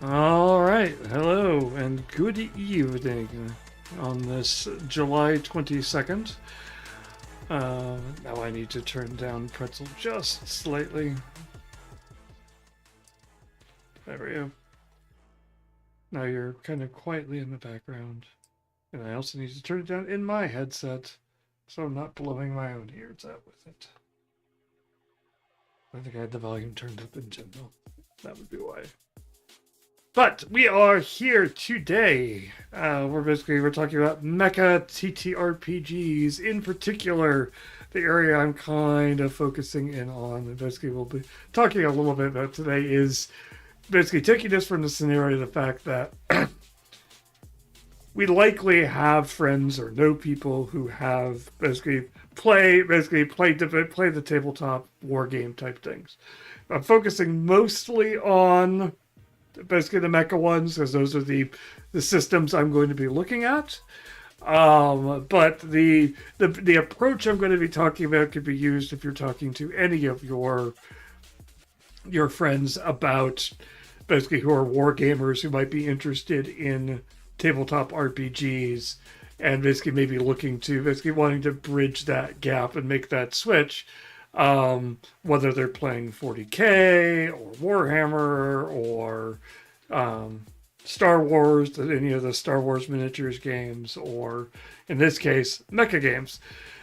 All right, hello and good evening on this July 22nd. Now I need to turn down Pretzel just slightly. There we go. Now you're kind of quietly in the background. And I also need to turn it down in my headset so I'm not blowing my own ears out with it. I think I had the volume turned up in general. That would be why. But we are here today. We're talking about Mecha TTRPGs. In particular, the area I'm kind of focusing in on, and basically we'll be talking a little bit about today, is basically taking this from the scenario, the fact that we likely have friends or know people who have play the tabletop war game type things. I'm focusing mostly on basically the mecha ones, because those are the systems I'm going to be looking at. But the approach I'm going to be talking about could be used if you're talking to any of your friends about basically who are war gamers who might be interested in tabletop RPGs and basically maybe wanting to bridge that gap and make that switch. Whether they're playing 40K or Warhammer or Star Wars, any of the Star Wars miniatures games, or in this case, mecha games.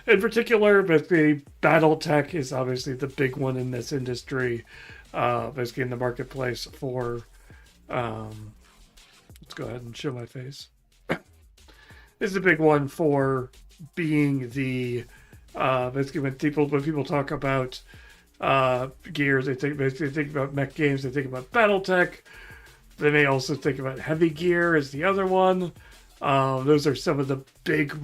In particular, basically, Battletech is obviously the big one in this industry, basically in the marketplace for, let's go ahead and show my face. This is a big one for being the basically when people talk about gears, they think about mech games, they think about Battletech. They may also think about Heavy Gear as the other one. Those are some of the big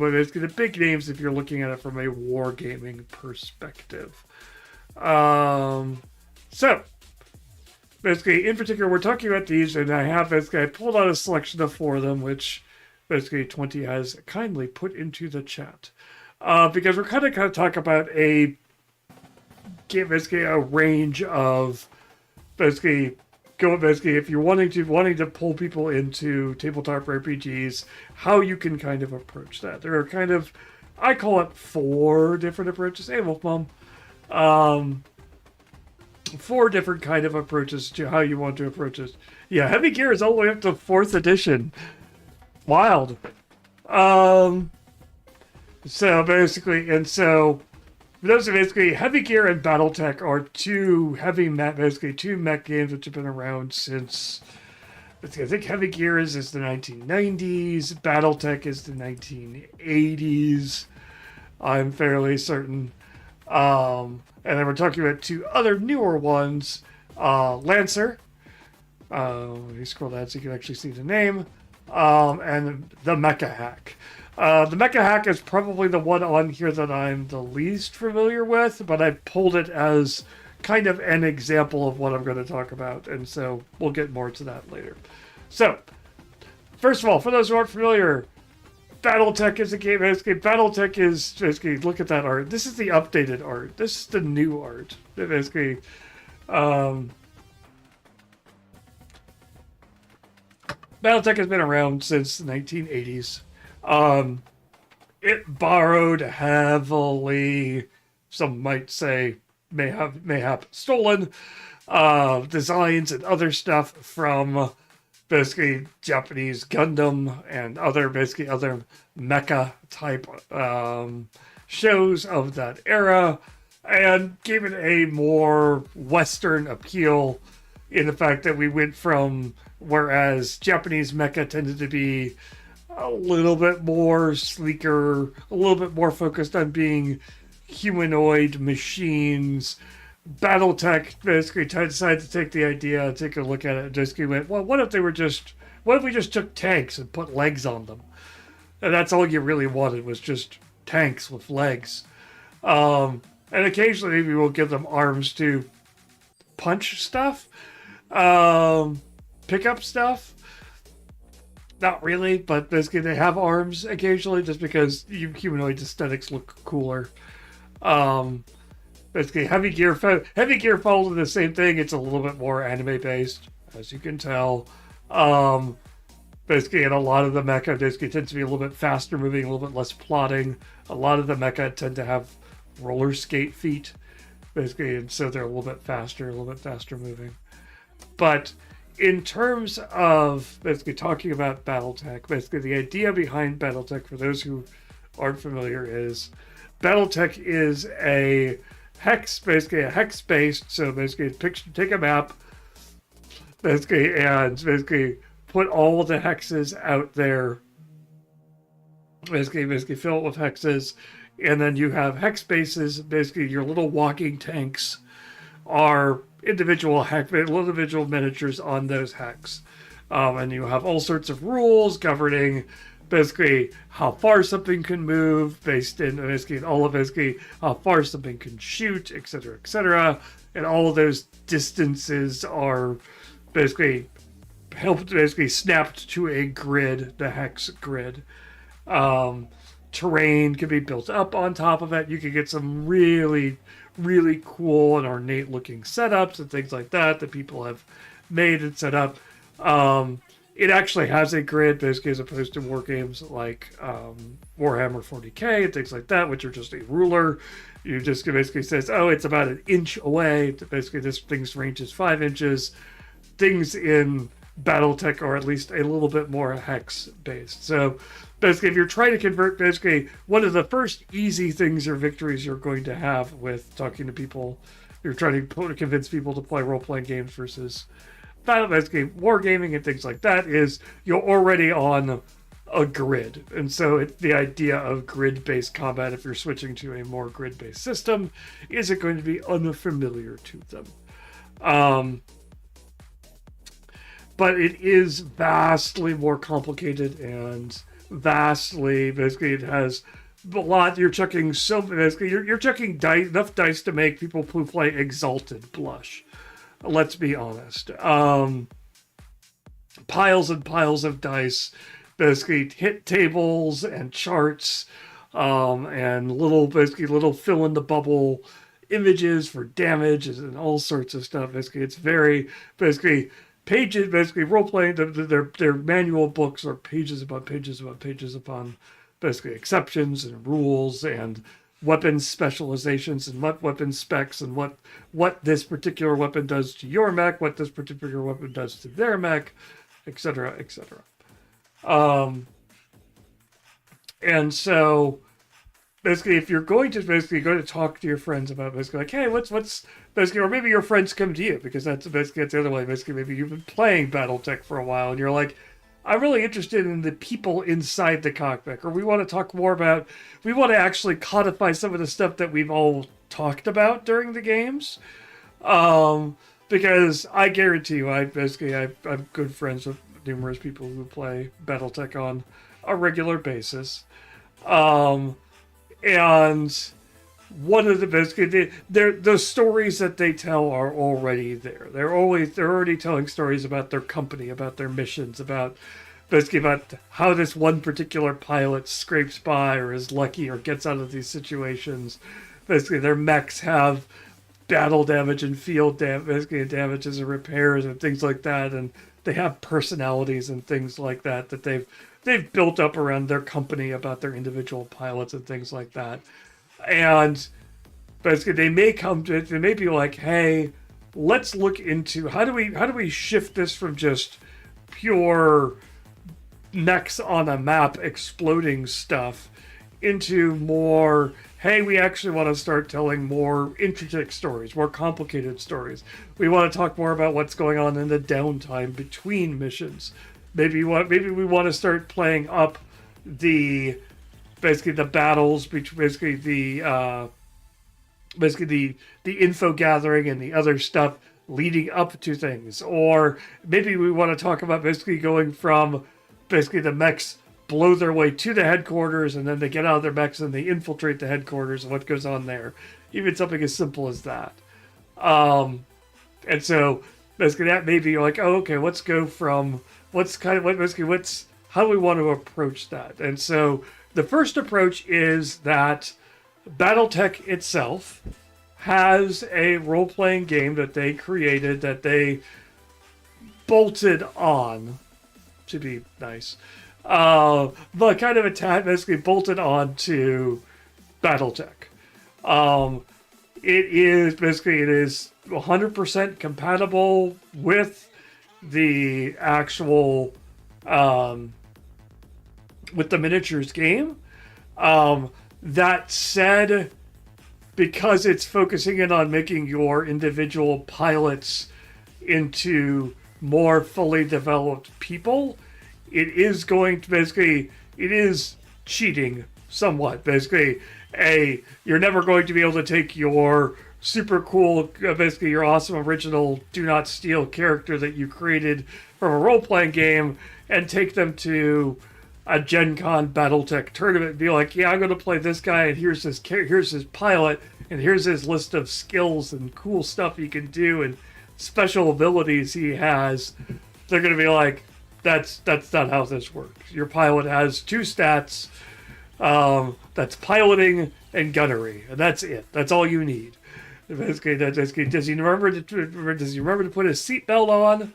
names if you're looking at it from a wargaming perspective. So basically, in particular, we're talking about these, and I pulled out a selection of 4 of them, which basically 20 has kindly put into the chat. Because we're kind of talk about a range of if you're wanting to pull people into tabletop RPGs, how you can kind of approach that. There are I call it 4 different approaches. Hey, Wolf Mom. 4 different kind of approaches to how you want to approach this. Yeah, Heavy Gear is all the way up to 4th edition. Wild. So basically, those are basically Heavy Gear and Battletech are 2 mech games which have been around since, I think Heavy Gear is the 1990s, Battletech is the 1980s, I'm fairly certain. And then we're talking about 2 other newer ones, Lancer, let me scroll down so you can actually see the name, and the Mecha Hack. The Mecha Hack is probably the one on here that I'm the least familiar with, but I pulled it as kind of an example of what I'm going to talk about, and so we'll get more to that later. So, first of all, for those who aren't familiar, Battletech is a game. Battletech is basically, look at that art. This is the updated art. This is the new art. Basically, Battletech has been around since the 1980s. It borrowed heavily, some might say, mayhap stolen, designs and other stuff from basically Japanese Gundam and other mecha type shows of that era, and gave it a more Western appeal in the fact that we went from, whereas Japanese mecha tended to be a little bit more sleeker, a little bit more focused on being humanoid machines, BattleTech basically decided to take the idea, take a look at it, and just went, well, what if we just took tanks and put legs on them? And that's all you really wanted was just tanks with legs. And occasionally we will give them arms to punch stuff, pick up stuff. Not really, but basically they have arms occasionally just because humanoid aesthetics look cooler. Um, Basically, heavy gear follows the same thing. It's a little bit more anime based, as you can tell. Um, Basically, and a lot of the mecha basically tends to be a little bit faster moving, a little bit less plotting. A lot of the mecha tend to have roller skate feet, basically, and so they're a little bit faster moving. But in terms of basically talking about BattleTech, basically the idea behind BattleTech, for those who aren't familiar, is BattleTech is basically a hex based. So basically, take a map, basically put all the hexes out there. Basically fill it with hexes, and then you have hex bases. Basically, your little walking tanks are individual miniatures on those hex, and you have all sorts of rules governing basically how far something can move, based in basically all of basically how far something can shoot, etc., and all of those distances are basically snapped to a grid, the hex grid. Terrain can be built up on top of it. You can get some really, really cool and ornate looking setups and things like that people have made and set up. It actually has a grid, basically, as opposed to Wargames like Warhammer 40k and things like that, which are just a ruler. You just basically says, oh, it's about an inch away. Basically, this thing's range is 5 inches. Things in BattleTech are at least a little bit more hex based. So basically, if you're trying to convert, basically, one of the first easy things or victories you're going to have with talking to people, you're trying to convince people to play role-playing games versus basically wargaming and things like that, is you're already on a grid. And so the idea of grid-based combat, if you're switching to a more grid-based system, isn't going to be unfamiliar to them. But it is vastly more complicated and vastly, basically, it has a lot. You're chucking you're chucking enough dice to make people who play Exalted blush. Let's be honest. Piles and piles of dice, basically hit tables and charts, and little fill in the bubble images for damages and all sorts of stuff. Basically, it's very pages, basically role-playing, their manual books are pages upon pages upon pages upon basically exceptions and rules and weapon specializations and what weapon specs and what this particular weapon does to your mech, what this particular weapon does to their mech, etc., etc. And so basically, if you're going to talk to your friends about basically like, hey, what's basically, or maybe your friends come to you because that's the other way. Basically, maybe you've been playing BattleTech for a while and you're like, I'm really interested in the people inside the cockpit, or we want to actually codify some of the stuff that we've all talked about during the games. Because I guarantee you, I'm good friends with numerous people who play BattleTech on a regular basis. And one of the stories that they tell are already there. They're already telling stories about their company, about their missions, about how this one particular pilot scrapes by or is lucky or gets out of these situations. Basically, their mechs have battle damage and field damages and repairs and things like that, and they have personalities and things like that they've built up around their company, about their individual pilots and things like that. And basically, they may be like, hey, let's look into how do we shift this from just pure mechs on a map exploding stuff into more, hey, we actually want to start telling more intricate stories, more complicated stories. We want to talk more about what's going on in the downtime between missions. Maybe we want to start playing up the battles between basically the info gathering and the other stuff leading up to things. Or maybe we want to talk about basically going from basically the mechs blow their way to the headquarters, and then they get out of their mechs and they infiltrate the headquarters and what goes on there. Even something as simple as that. And so basically that maybe you're like, oh, okay, let's go from how do we want to approach that? And so the first approach is that BattleTech itself has a role-playing game that they created, that they bolted on, to be nice, but kind of attached, basically bolted on to BattleTech. It is 100% compatible with the actual with the miniatures game. That said, because it's focusing in on making your individual pilots into more fully developed people, it is cheating somewhat. Basically, you're never going to be able to take your super cool, basically your awesome original Do Not Steal character that you created from a role-playing game and take them to a Gen Con BattleTech tournament and be like, yeah, I'm going to play this guy, and here's his pilot, and here's his list of skills and cool stuff he can do and special abilities he has. They're going to be like, that's not how this works. Your pilot has 2 stats. That's piloting and gunnery, and that's it. That's all you need. Basically, does he remember to put his seatbelt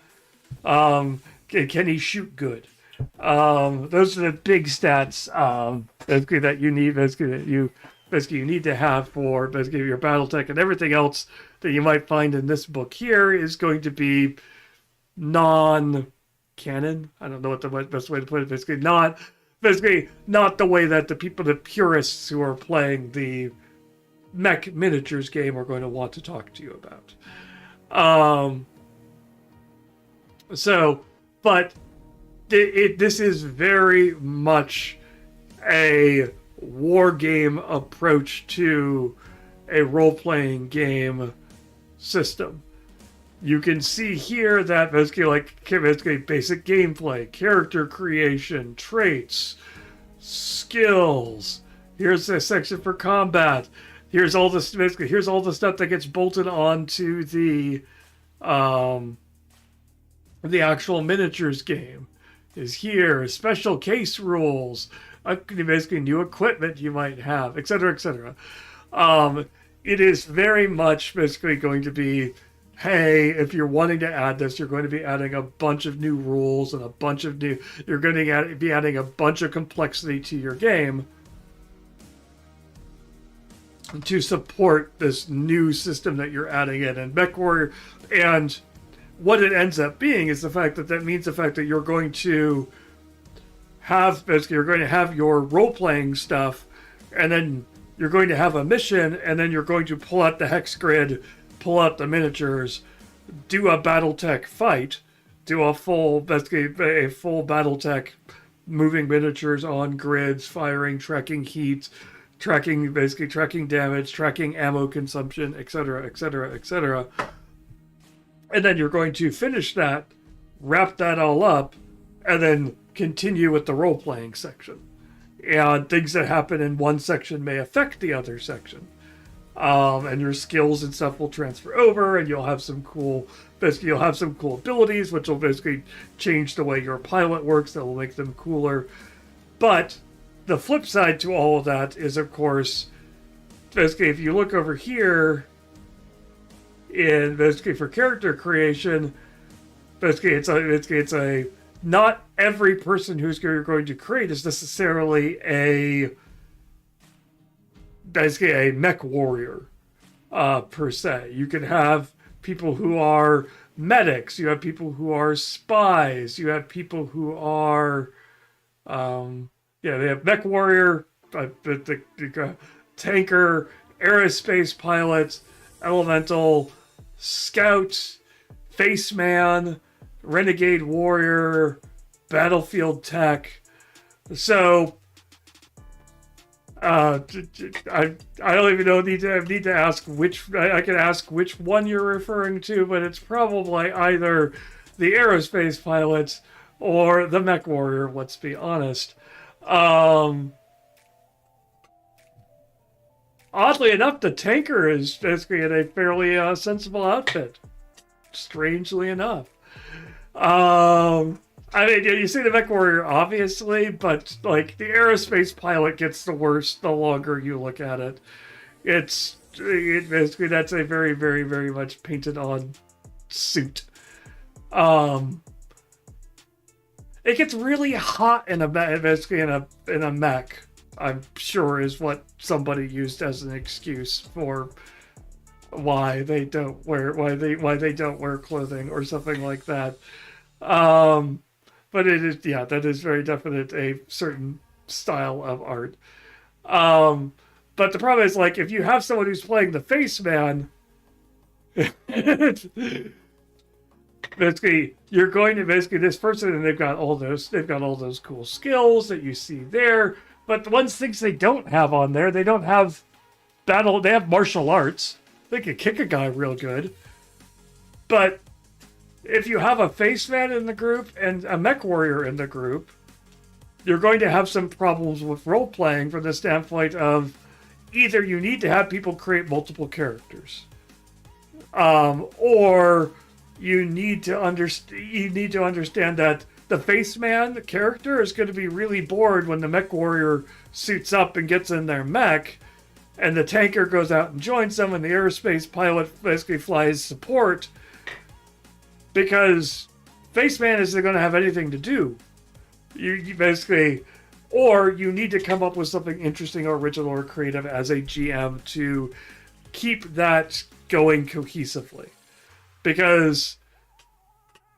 on? Can he shoot good? Those are the big stats basically that you need. You need to have for basically your BattleTech, and everything else that you might find in this book here is going to be non-canon. I don't know what the best way to put it. Basically not the way that the purists who are playing the mech miniatures game are going to want to talk to you about. This is very much a war game approach to a role-playing game system. You can see here that basically basic gameplay, character creation, traits, skills. Here's a section for combat. Here's all the stuff that gets bolted onto the actual miniatures game. Is here, special case rules, basically new equipment you might have, etc., etc. It is very much basically going to be, hey, if you're wanting to add this, you're going to be adding a bunch of new rules and you're going to be adding a bunch of complexity to your game to support this new system that you're adding in. And MechWarrior, and what it ends up being is the fact that you're going to have your role-playing stuff, and then you're going to have a mission, and then you're going to pull out the hex grid, pull out the miniatures, do a BattleTech fight, do a full BattleTech moving miniatures on grids, firing, tracking heat, tracking damage, tracking ammo consumption, etc., etc., etc. And then you're going to finish that, wrap that all up, and then continue with the role-playing section. And things that happen in one section may affect the other section. And your skills and stuff will transfer over, and you'll have some cool abilities, which will basically change the way your pilot works. That will make them cooler. But the flip side to all of that is, of course, basically, if you look over here, for character creation, it's a not every person you're going to create is necessarily a mech warrior per se. You can have people who are medics, you have people who are spies, you have people who are they have mech warrior, tanker, aerospace pilots, elemental, scout, faceman, renegade warrior, battlefield tech. So I don't even know. Need to ask which. I can ask which one you're referring to, but it's probably either the aerospace pilots or the mech warrior. Let's be honest. Um, Oddly enough, the tanker is basically in a fairly sensible outfit. Strangely enough. I mean, you see the mech warrior, obviously, but like the aerospace pilot gets the worst the longer you look at it. Basically that's a very, very, very much painted on suit. Um, it gets really hot in basically in a mech. I'm sure is what somebody used as an excuse for why they don't wear clothing or something like that. Um, but it is, yeah, that is very definite a certain style of art. Um, but the problem is, like, if you have someone who's playing the face man, basically you're going to basically this person, and they've got all those cool skills that you see there. But the ones things they don't have on there, they don't have battle. They have martial arts. They can kick a guy real good, but if you have a face man in the group and a mech warrior in the group, you're going to have some problems with role playing from the standpoint of either you need to have people create multiple characters, or you need to understand that the face man the character is going to be really bored when the mech warrior suits up and gets in their mech, and the tanker goes out and joins them, and the aerospace pilot basically flies support. Because Faceman isn't going to have anything to do. You basically, or you need to come up with something interesting or original or creative as a GM to keep that going cohesively. Because,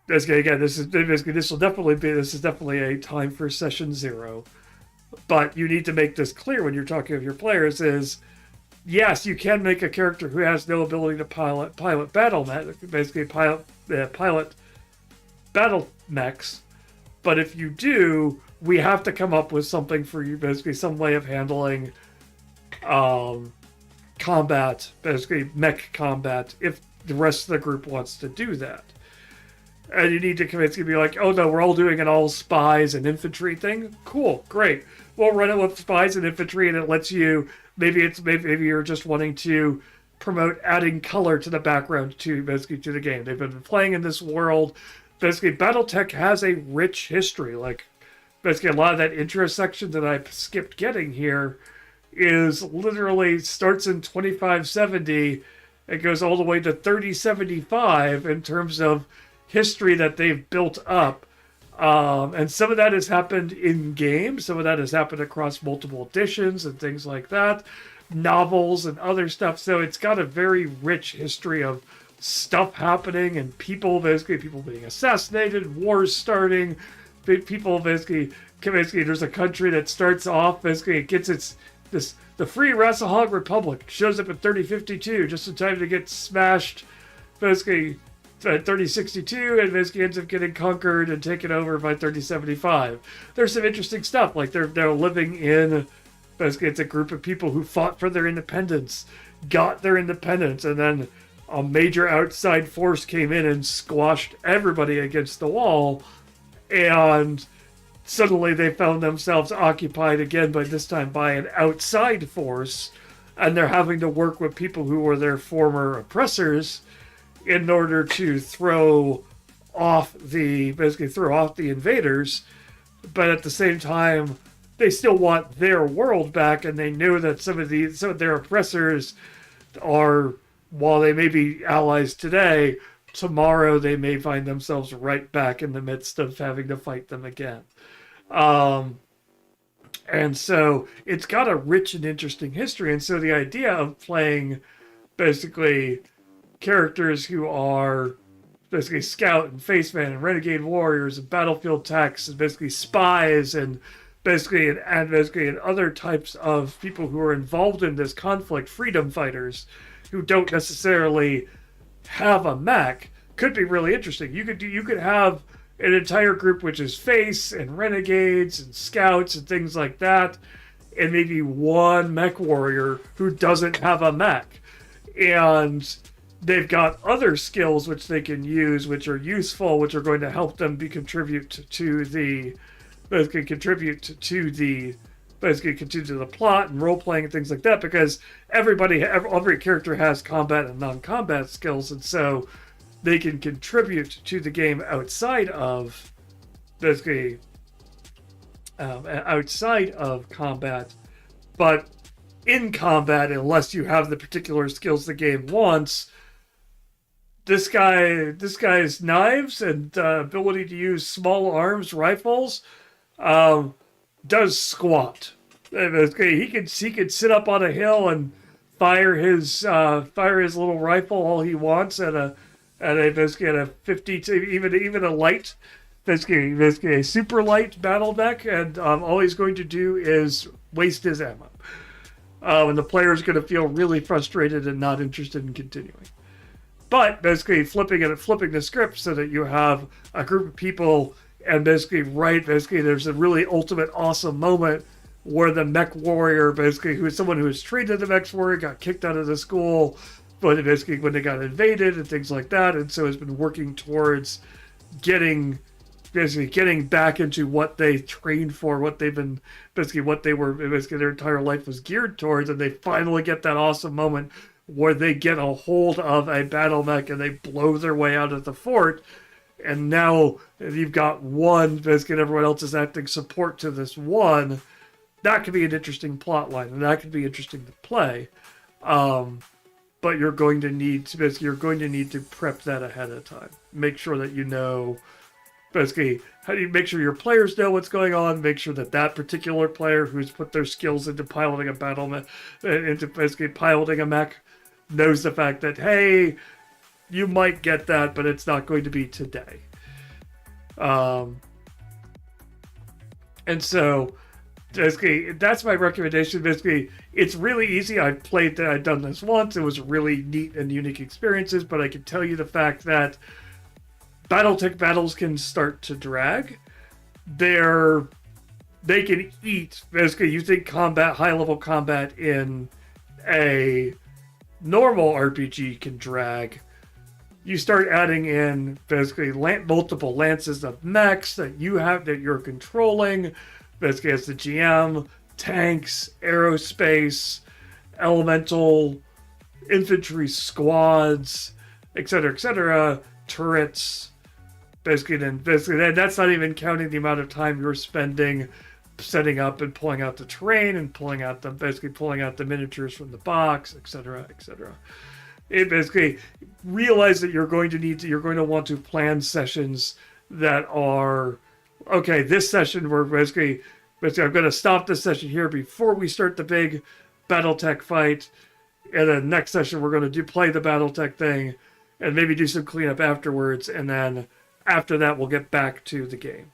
again, this is definitely a time for session 0. But you need to make this clear when you're talking with your players is, yes, you can make a character who has no ability to pilot battle basically pilot battle mechs, but if you do, we have to come up with something for you, basically some way of handling combat, basically mech combat, if the rest of the group wants to do that. And you need to basically be like, oh no, we're all doing an all spies and infantry thing. Cool, great. We'll run it with spies and infantry, and it lets you. Maybe you're just wanting to promote adding color to the background to the game. They've been playing in this world. Basically, BattleTech has a rich history. Like basically a lot of that intro section that I skipped getting here is literally starts in 2570. It goes all the way to 3075 in terms of history that they've built up. And some of that has happened in games. Some of that has happened across multiple editions and things like that. Novels and other stuff. So it's got a very rich history of stuff happening and people being assassinated, wars starting, people basically there's a country that starts off, basically it gets the Free Rasahog Republic shows up in 3052 just in time to get smashed, basically 3062, and basically ends up getting conquered and taken over by 3075. There's some interesting stuff, like they're living in, basically it's a group of people who fought for their independence, got their independence, and then a major outside force came in and squashed everybody against the wall, and suddenly they found themselves occupied again, but this time by an outside force, and they're having to work with people who were their former oppressors in order to throw off the invaders. But at the same time, they still want their world back, and they know that some of their oppressors are, while they may be allies today, tomorrow they may find themselves right back in the midst of having to fight them again. And so it's got a rich and interesting history. And so the idea of playing basically characters who are basically scout and faceman and renegade warriors and battlefield techs and basically spies and basically and other types of people who are involved in this conflict, freedom fighters who don't necessarily have a mech, could be really interesting. You could have an entire group which is face and renegades and scouts and things like that, and maybe one mech warrior who doesn't have a mech. And they've got other skills which they can use, which are useful, which are going to help them contribute to the plot and role playing and things like that. Because every character has combat and non-combat skills, and so they can contribute to the game outside of basically outside of combat, but in combat, unless you have the particular skills the game wants, this guy's knives and ability to use small arms rifles does squat. He could sit up on a hill and fire his little rifle all he wants at a 50 to even a light, basically a super light battle mech, and all he's going to do is waste his ammo. And the player is going to feel really frustrated and not interested in continuing. But basically flipping the script so that you have a group of people, and basically there's a really ultimate awesome moment where the mech warrior, basically who is someone who is trained as a mech warrior, got kicked out of the school, but basically when they got invaded and things like that, and so has been working towards getting back into what they trained for, what their entire life was geared towards, and they finally get that awesome moment where they get a hold of a battle mech and they blow their way out of the fort. And now you've got one, basically everyone else is acting support to this one. That could be an interesting plot line, and that could be interesting to play. But you're going to need to prep that ahead of time. Make sure that you know, basically, how do you make sure your players know what's going on? Make sure that particular player who's put their skills into piloting a battle mech, into basically piloting a mech, knows the fact that, hey, you might get that, but it's not going to be today. And so, basically, that's my recommendation. Basically, it's really easy. I've done this once. It was really neat and unique experiences, but I can tell you the fact that Battletech battles can start to drag. They can eat. Basically, you think high-level combat in a normal RPG can drag. You start adding in basically multiple lances of mechs that you're controlling, basically as the GM, tanks, aerospace, elemental, infantry squads, etc., turrets. Basically, that's not even counting the amount of time you're spending setting up and pulling out the terrain and pulling out the miniatures from the box, etc. It basically realize that you're going to want to plan sessions that are, okay, this session we're basically I'm going to stop this session here before we start the big Battletech fight, and then next session we're going to play the Battletech thing and maybe do some cleanup afterwards, and then after that we'll get back to the game.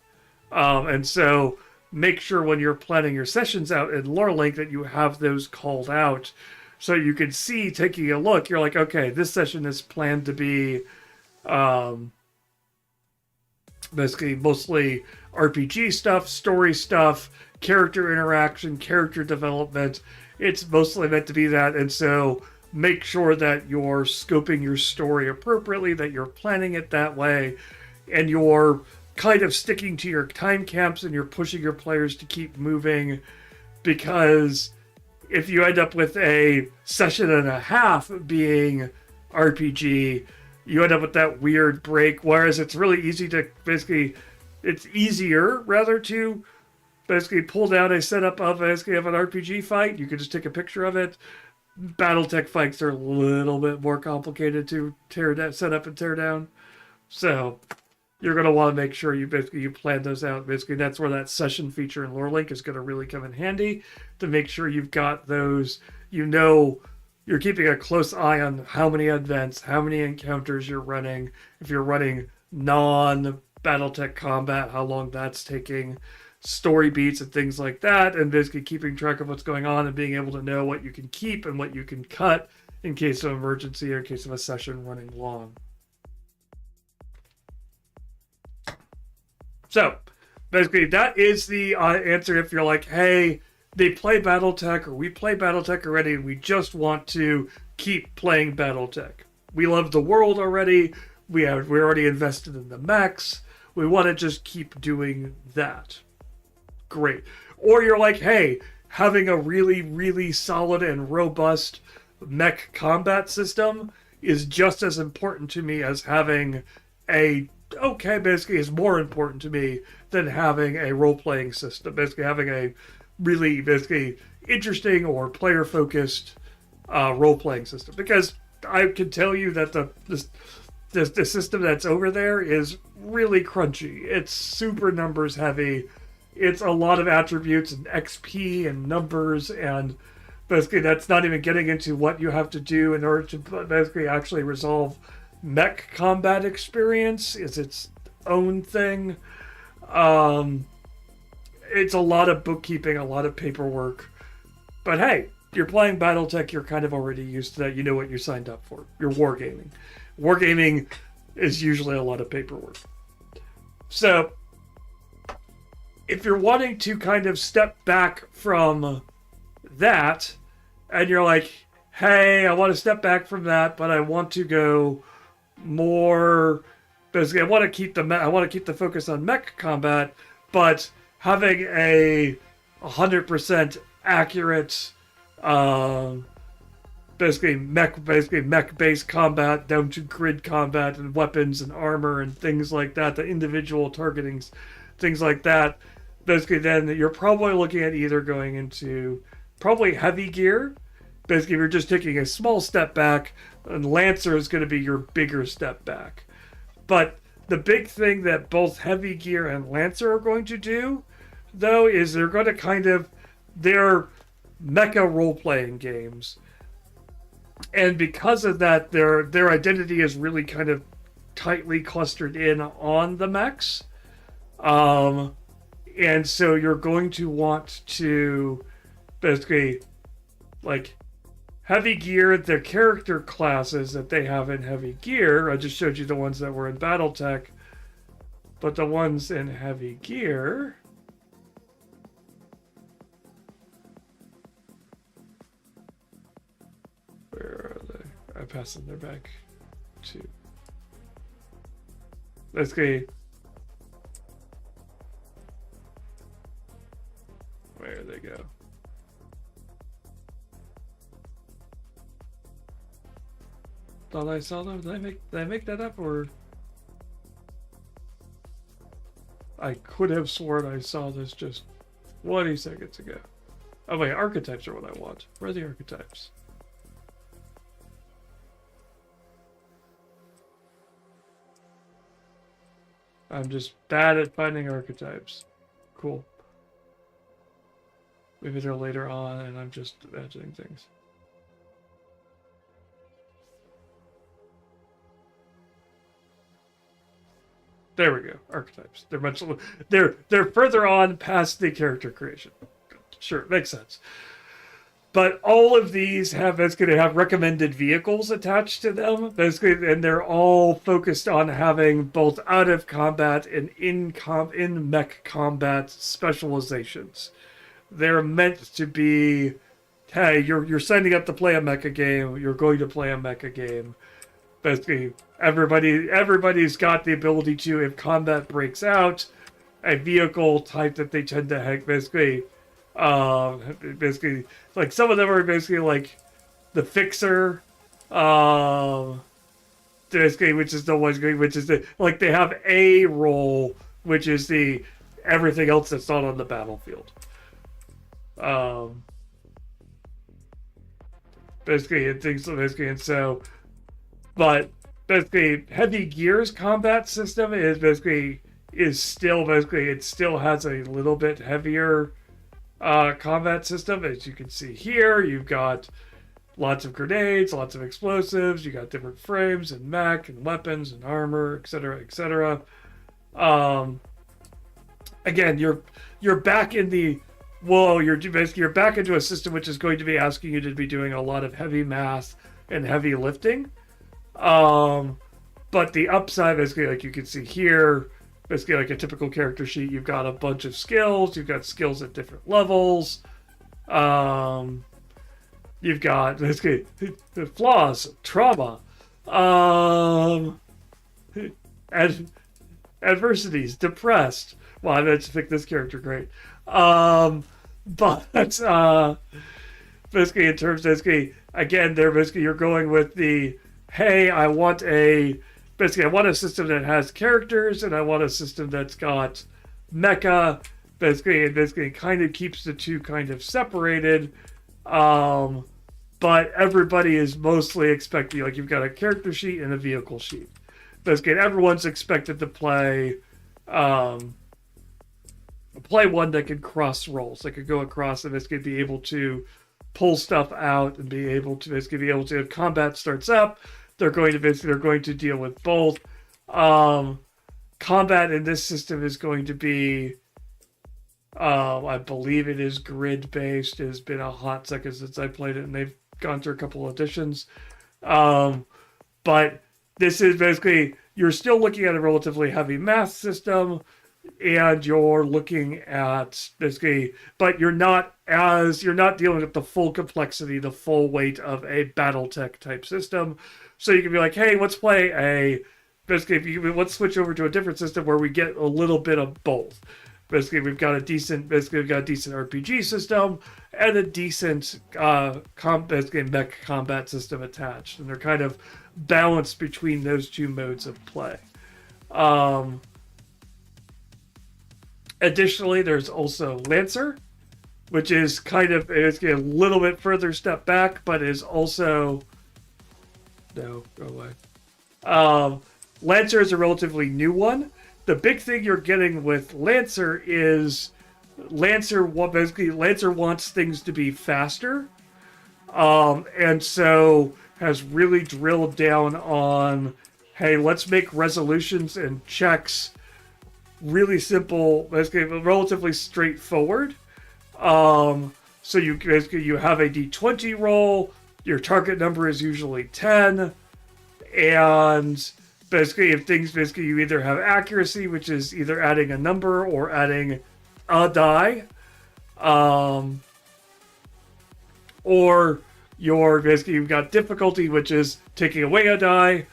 And so make sure when you're planning your sessions out in LoreLink that you have those called out, so you can see, taking a look, you're like, okay, this session is planned to be basically mostly RPG stuff, story stuff, character interaction, character development. It's mostly meant to be that, and so make sure that you're scoping your story appropriately, that you're planning it that way, and you're kind of sticking to your time camps and you're pushing your players to keep moving, because if you end up with a session and a half being RPG, you end up with that weird break, whereas it's really easy to it's easier rather to basically pull down a setup of an RPG fight. You can just take a picture of it. Battletech fights are a little bit more complicated to set up and tear down. So you're going to want to make sure you plan those out. Basically, that's where that session feature in LoreLink is going to really come in handy, to make sure you've got those, you're keeping a close eye on how many events, how many encounters you're running. If you're running non-Battletech combat, how long that's taking, story beats and things like that, and basically keeping track of what's going on and being able to know what you can keep and what you can cut in case of emergency or in case of a session running long. So, basically, that is the answer. If you're like, hey, they play BattleTech or we play BattleTech already and we just want to keep playing BattleTech. We love the world already. We're already invested in the mechs. We want to just keep doing that. Great. Or you're like, hey, having a really, really solid and robust mech combat system is just as important to me as having basically is more important to me than having a role-playing system. Basically having a really, basically interesting or player-focused role-playing system. Because I can tell you that the system that's over there is really crunchy. It's super numbers heavy. It's a lot of attributes and XP and numbers, and basically that's not even getting into what you have to do in order to basically actually resolve mech combat experience. Is its own thing. It's a lot of bookkeeping, a lot of paperwork. But hey, you're playing BattleTech, you're kind of already used to that. You know what you signed up for. You're wargaming. Wargaming is usually a lot of paperwork. So, if you're wanting to kind of step back from that, and you're like, hey, I want to step back from that, but I want to go more, basically I want to keep the focus on mech combat, but having a 100% accurate basically mech-based combat down to grid combat and weapons and armor and things like that, the individual targetings, things like that. Basically, then you're probably looking at either going into probably heavy gear. Basically, if you're just taking a small step back, and Lancer is going to be your bigger step back. But the big thing that both heavy gear and Lancer are going to do, though, is they're going to they're mecha role-playing games. And because of that, their identity is really kind of tightly clustered in on the mechs. And so you're going to want to basically, like, heavy gear, the character classes that they have in heavy gear. I just showed you the ones that were in BattleTech. But the ones in heavy gear... Where are they? I passed them. They're back to... Basically... Where they go? Thought I saw them. Did I make that up, or I could have sworn I saw this just 20 seconds ago. Oh wait, archetypes are what I want. Where are the archetypes? I'm just bad at finding archetypes. Cool. Maybe they're later on and I'm just imagining things. There we go. Archetypes. They're further on past the character creation. Sure, makes sense. But all of these that's going to have recommended vehicles attached to them. Basically, and they're all focused on having both out of combat and in mech combat specializations. They're meant to be, hey, you're signing up to play a mecha game. You're going to play a mecha game. Basically, everybody's got the ability to, if combat breaks out, a vehicle type that they tend to have, basically, like some of them are basically like the fixer, basically, which is like they have a role, which is the everything else that's not on the battlefield. But basically, heavy gear's combat system it still has a little bit heavier combat system. As you can see here, you've got lots of grenades, lots of explosives, you got different frames and mech and weapons and armor, etc., etc. Again, you're back in the you're back into a system which is going to be asking you to be doing a lot of heavy math and heavy lifting. But the upside, basically, like you can see here, basically like a typical character sheet, you've got a bunch of skills, you've got skills at different levels, You've got basically flaws, trauma, um, ad- adversities, depressed. Well, I meant to pick this character great. But basically, in terms of basically, again, they're basically you're going with the hey, I want a system that has characters, and I want a system that's got mecha. Basically, kind of keeps the two kind of separated. Um, but everybody is mostly expecting, like, you've got a character sheet and a vehicle sheet. Basically, everyone's expected to um, play one that can cross roles, that could go across and basically be able to pull stuff out and be able to if combat starts up, they're going to deal with both. Combat in this system is going to be I believe it is grid based. It has been a hot second since I played it, and they've gone through a couple of editions. But this is basically, you're still looking at a relatively heavy math system, and you're looking at basically, but you're not dealing with the full complexity, the full weight of a BattleTech type system. So you can be like, hey, let's switch over to a different system where we get a little bit of both. Basically, we've got a decent RPG system and a decent mech combat system attached, and they're kind of balanced between those two modes of play. Additionally, there's also Lancer, which is kind of a little bit further step back, but is also no, go away. Lancer is a relatively new one. The big thing you're getting with Lancer is Lancer wants things to be faster, and so has really drilled down on, hey, let's make resolutions and checks really simple, basically relatively straightforward. So you have a d20 roll. Your target number is usually 10, and basically, you either have accuracy, which is either adding a number or adding a die, or you've got difficulty, which is taking away a die.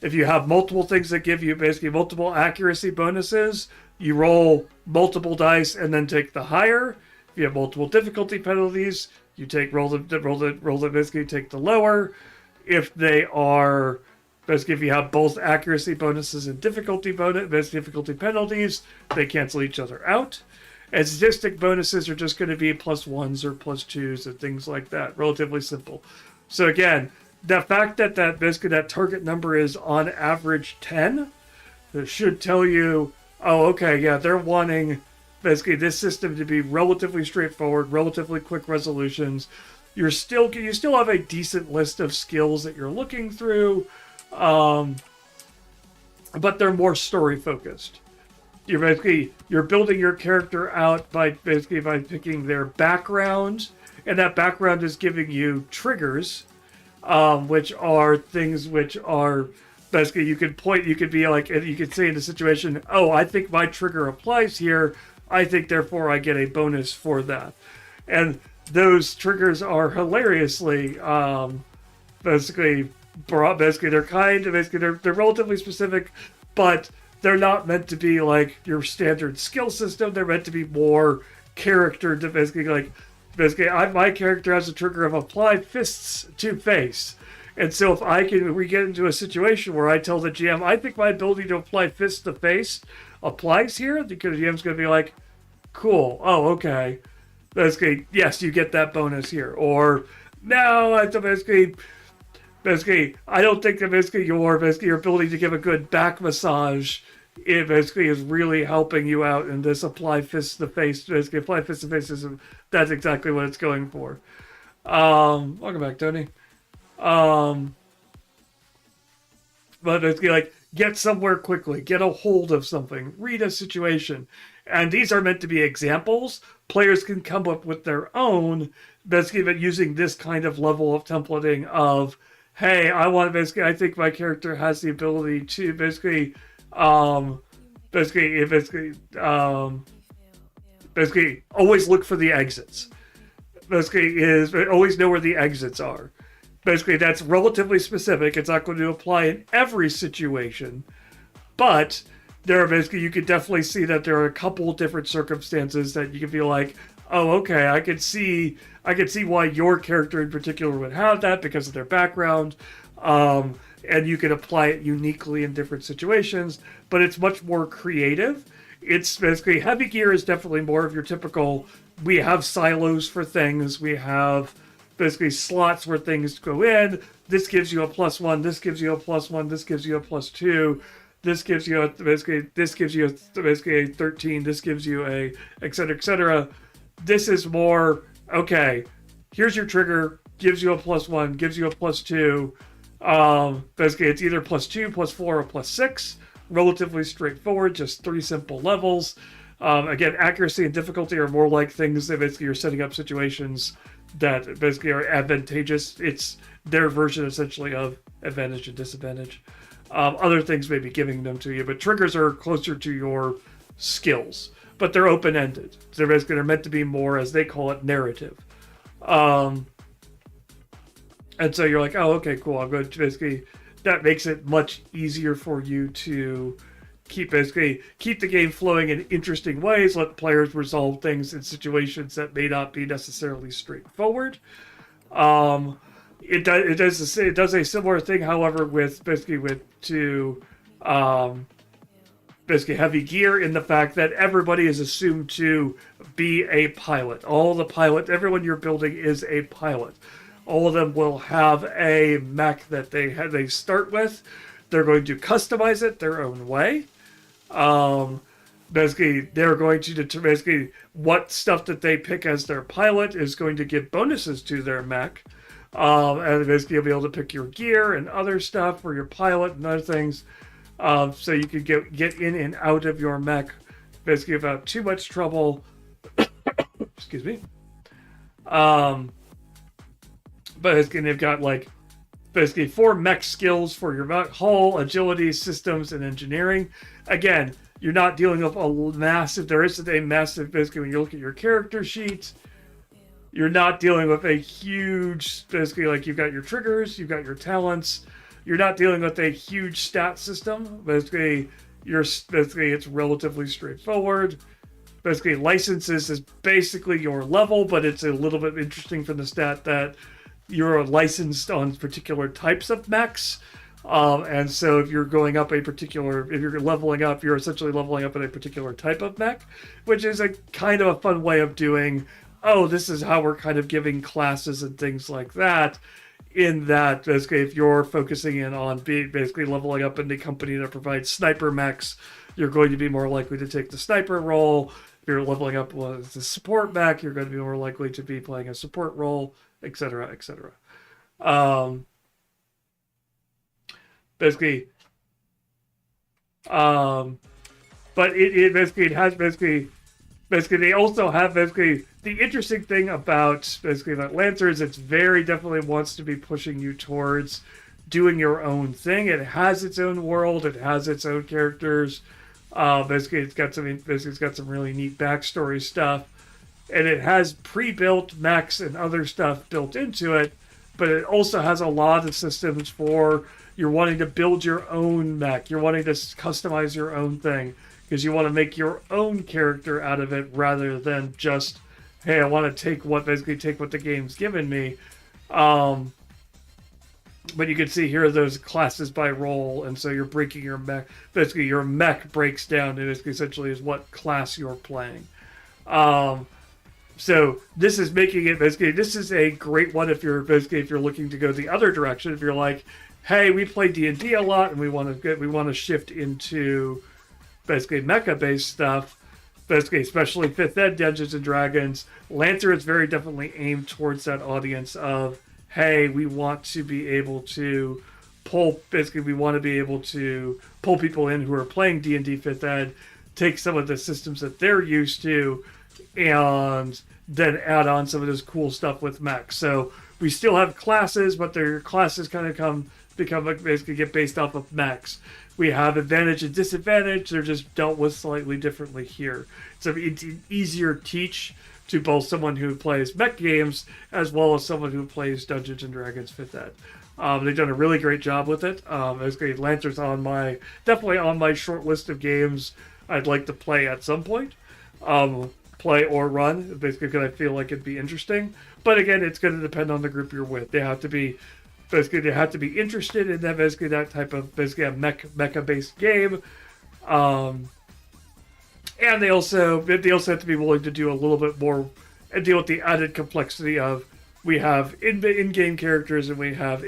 If you have multiple things that give you basically multiple accuracy bonuses, you roll multiple dice and then take the higher. If you have multiple difficulty penalties, you take take the lower. If they are basically, if you have both accuracy bonuses and difficulty penalties, they cancel each other out. And statistic bonuses are just going to be +1s or +2s and things like that. Relatively simple. So again, the fact that that target number is on average 10, that should tell you, oh, okay, yeah, they're wanting basically this system to be relatively straightforward, relatively quick resolutions. You still have a decent list of skills that you're looking through. But they're more story focused. You're building your character out by picking their background, and that background is giving you triggers, which are things which are basically you could be like, you could say in a situation, oh, I think my trigger applies here. I think therefore I get a bonus for that, and those triggers are hilariously they're relatively specific, but they're not meant to be like your standard skill system. They're meant to be more character to my character has a trigger of apply fists to face. And so if we get into a situation where I tell the GM, I think my ability to apply fists to face applies here, because the GM's going to be like, cool, oh, okay. Basically, yes, you get that bonus here. Or, no, I don't think that your ability to give a good back massage, it basically is really helping you out in this apply fist to face. Basically, apply fist to face system. That's exactly what it's going for. Welcome back, Tony. But basically, like, get somewhere quickly, get a hold of something, read a situation. And these are meant to be examples. Players can come up with their own, basically, but using this kind of level of templating of, hey, I think my character has the ability to basically always look for the exits. Basically is always know where the exits are. Basically, that's relatively specific. It's not going to apply in every situation, but there are basically, you could definitely see that there are a couple different circumstances that you can be like, oh, okay, I could see why your character in particular would have that because of their background, and you can apply it uniquely in different situations. But it's much more creative. It's basically, heavy gear is definitely more of your typical. We have silos for things. We have basically slots where things go in. This gives you a +1. This gives you a +1. This gives you a +2. This gives you a basically a 13. This gives you a etc. etc. This is more okay. Here's your trigger. Gives you a +1. Gives you a +2. Basically, it's either +2, +4, or +6. Relatively straightforward. Just 3 simple levels. Again, accuracy and difficulty are more like things that basically you're setting up situations that basically are advantageous. It's their version essentially of advantage and disadvantage. Other things may be giving them to you, but triggers are closer to your skills, but they're open-ended. So basically they're meant to be more, as they call it, narrative. And so you're like, oh, okay, cool. I'm going to basically, that makes it much easier for you to keep the game flowing in interesting ways, let players resolve things in situations that may not be necessarily straightforward. It does a similar thing, however, with heavy gear, in the fact that everybody is assumed to be a pilot. Everyone you're building is a pilot. All of them will have a mech that they start with. They're going to customize it their own way. They're going to determine what stuff that they pick as their pilot is going to give bonuses to their mech. And basically you'll be able to pick your gear and other stuff for your pilot and other things. So you could get in and out of your mech basically without too much trouble. Excuse me. But they've got basically 4 mech skills for your mech: hull, agility, systems, and engineering. Again, you're not dealing with there isn't a massive, basically when you look at your character sheet, you're not dealing with a huge, basically you've got your triggers, you've got your talents. You're not dealing with a huge stat system. Basically it's relatively straightforward. Basically, licenses is basically your level, but it's a little bit interesting from the stat that you're licensed on particular types of mechs. And so if you're leveling up, you're essentially leveling up in a particular type of mech, which is a kind of a fun way of doing, oh, this is how we're kind of giving classes and things like that. In that, basically, if you're focusing in on basically leveling up in the company that provides sniper mechs, you're going to be more likely to take the sniper role. If you're leveling up with the support mech, you're going to be more likely to be playing a support role, etc., etc. But they also have the interesting thing about Lancer is it's very definitely wants to be pushing you towards doing your own thing. It has its own world. It has its own characters. It's got some really neat backstory stuff, and it has pre-built mechs and other stuff built into it. But it also has a lot of systems for you're wanting to build your own mech. You're wanting to customize your own thing because you want to make your own character out of it rather than just, hey, I want to take what the game's given me. But you can see here those classes by role, and so you're breaking your mech. Basically, your mech breaks down to essentially is what class you're playing. So this is making it this is a great one if you're looking to go the other direction. If you're like, hey, we play D&D a lot and we want to shift into mecha based stuff. Especially 5th Ed Dungeons and Dragons. Lancer is very definitely aimed towards that audience of, hey, we want to be able to pull people in who are playing D&D 5th Ed, take some of the systems that they're used to, and then add on some of this cool stuff with mechs. So we still have classes, but their classes kind of come basically get based off of mechs. We have advantage and disadvantage. They're just dealt with slightly differently here. So it's an easier teach to both someone who plays mech games as well as someone who plays Dungeons and Dragons 5th Ed. They've done a really great job with it. Basically, Lancer's definitely on my short list of games I'd like to play at some point. Play or run, basically because I feel like it'd be interesting. But again, it's going to depend on the group you're with. They have to be interested in that type of a mecha based game. And they also have to be willing to do a little bit more and deal with the added complexity of we have in-game characters and we have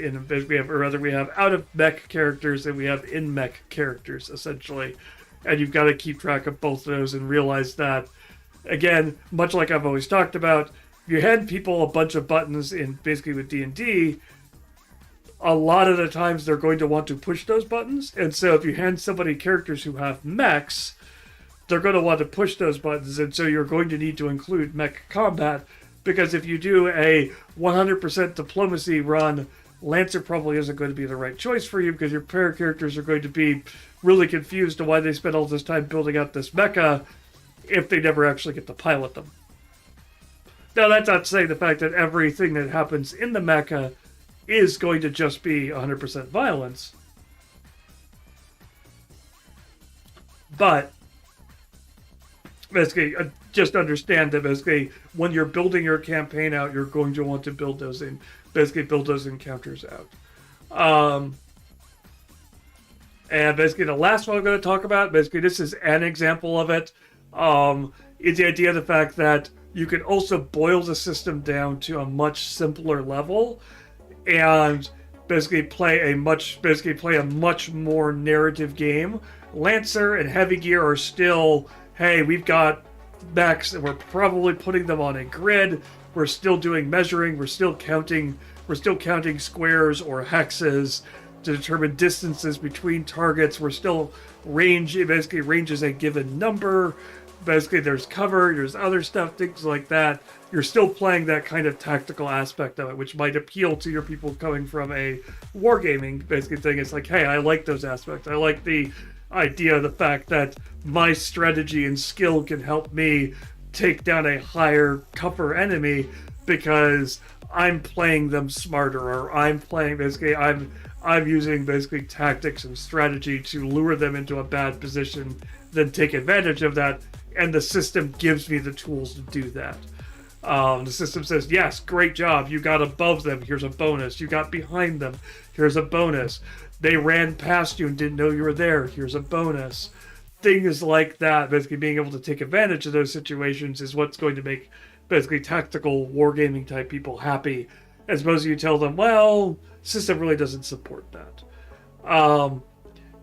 out of mech characters and we have in mech characters essentially, and you've got to keep track of both of those and realize that, again, much like I've always talked about, you hand people a bunch of buttons in basically with D&D. A lot of the times they're going to want to push those buttons, and so if you hand somebody characters who have mechs, they're going to want to push those buttons, and so you're going to need to include mech combat, because if you do a 100% diplomacy run, Lancer probably isn't going to be the right choice for you, because your player characters are going to be really confused on why they spent all this time building up this mecha if they never actually get to pilot them. Now, that's not saying the fact that everything that happens in the mecha is going to just be 100% violence. But basically, just understand that basically when you're building your campaign out, you're going to want to build those encounters out. And basically the last one I'm going to talk about, basically this is an example of it, is the idea of the fact that you can also boil the system down to a much simpler level and basically play a much more narrative game. Lancer and Heavy Gear are still, hey, we've got mechs and we're probably putting them on a grid. We're still doing measuring. We're still counting squares or hexes to determine distances between targets. We're still range is a given number. Basically, there's cover, there's other stuff, things like that. You're still playing that kind of tactical aspect of it, which might appeal to your people coming from a wargaming basically thing. It's like, hey, I like those aspects. I like the idea of the fact that my strategy and skill can help me take down a higher, tougher enemy because I'm playing them smarter, or I'm using basically tactics and strategy to lure them into a bad position, then take advantage of that, and the system gives me the tools to do that. The system says, yes, great job, you got above them, here's a bonus. You got behind them, here's a bonus. They ran past you and didn't know you were there, here's a bonus. Things like that, basically being able to take advantage of those situations is what's going to make basically tactical wargaming type people happy, as opposed to you tell them, well, system really doesn't support that.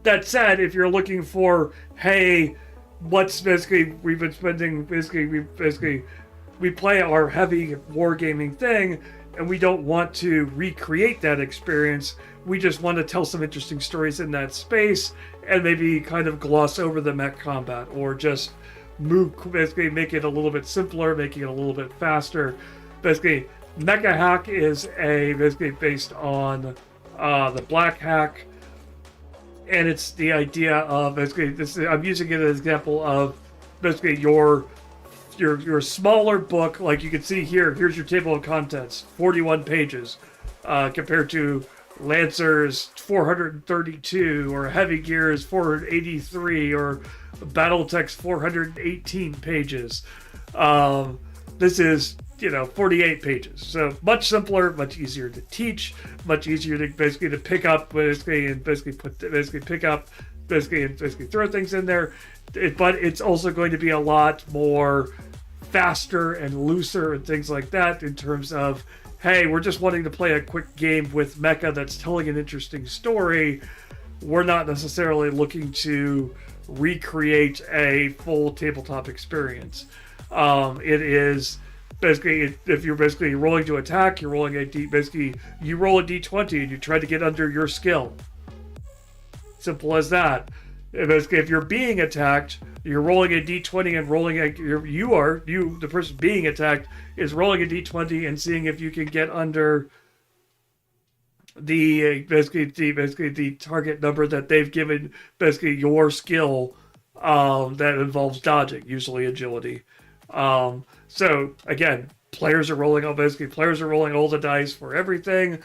That said, if you're looking for, hey, what's basically we've been spending we play our heavy wargaming thing and we don't want to recreate that experience, we just want to tell some interesting stories in that space and maybe kind of gloss over the mech combat, or just basically make it a little bit simpler, making it a little bit faster. Basically, Mecha Hack is basically based on the Black Hack, and it's the idea of basically I'm using it as an example of basically your smaller book. Like you can see here's your table of contents, 41 pages, compared to Lancer's 432, or Heavy Gear's 483, or Battletech's 418 pages. This is 48 pages, so much simpler, much easier to teach, much easier to basically to pick up, and throw things in there. But it's also going to be a lot more faster and looser and things like that in terms of, hey, we're just wanting to play a quick game with mecha that's telling an interesting story. We're not necessarily looking to recreate a full tabletop experience. It is basically, if you're basically rolling to attack, you're rolling you roll a d20 and you try to get under your skill. Simple as that. Basically, if you're being attacked, you're rolling a d20 and rolling the person being attacked is rolling a d20 and seeing if you can get under basically the target number that they've given basically your skill that involves dodging, usually agility. So again, players are rolling all the dice for everything.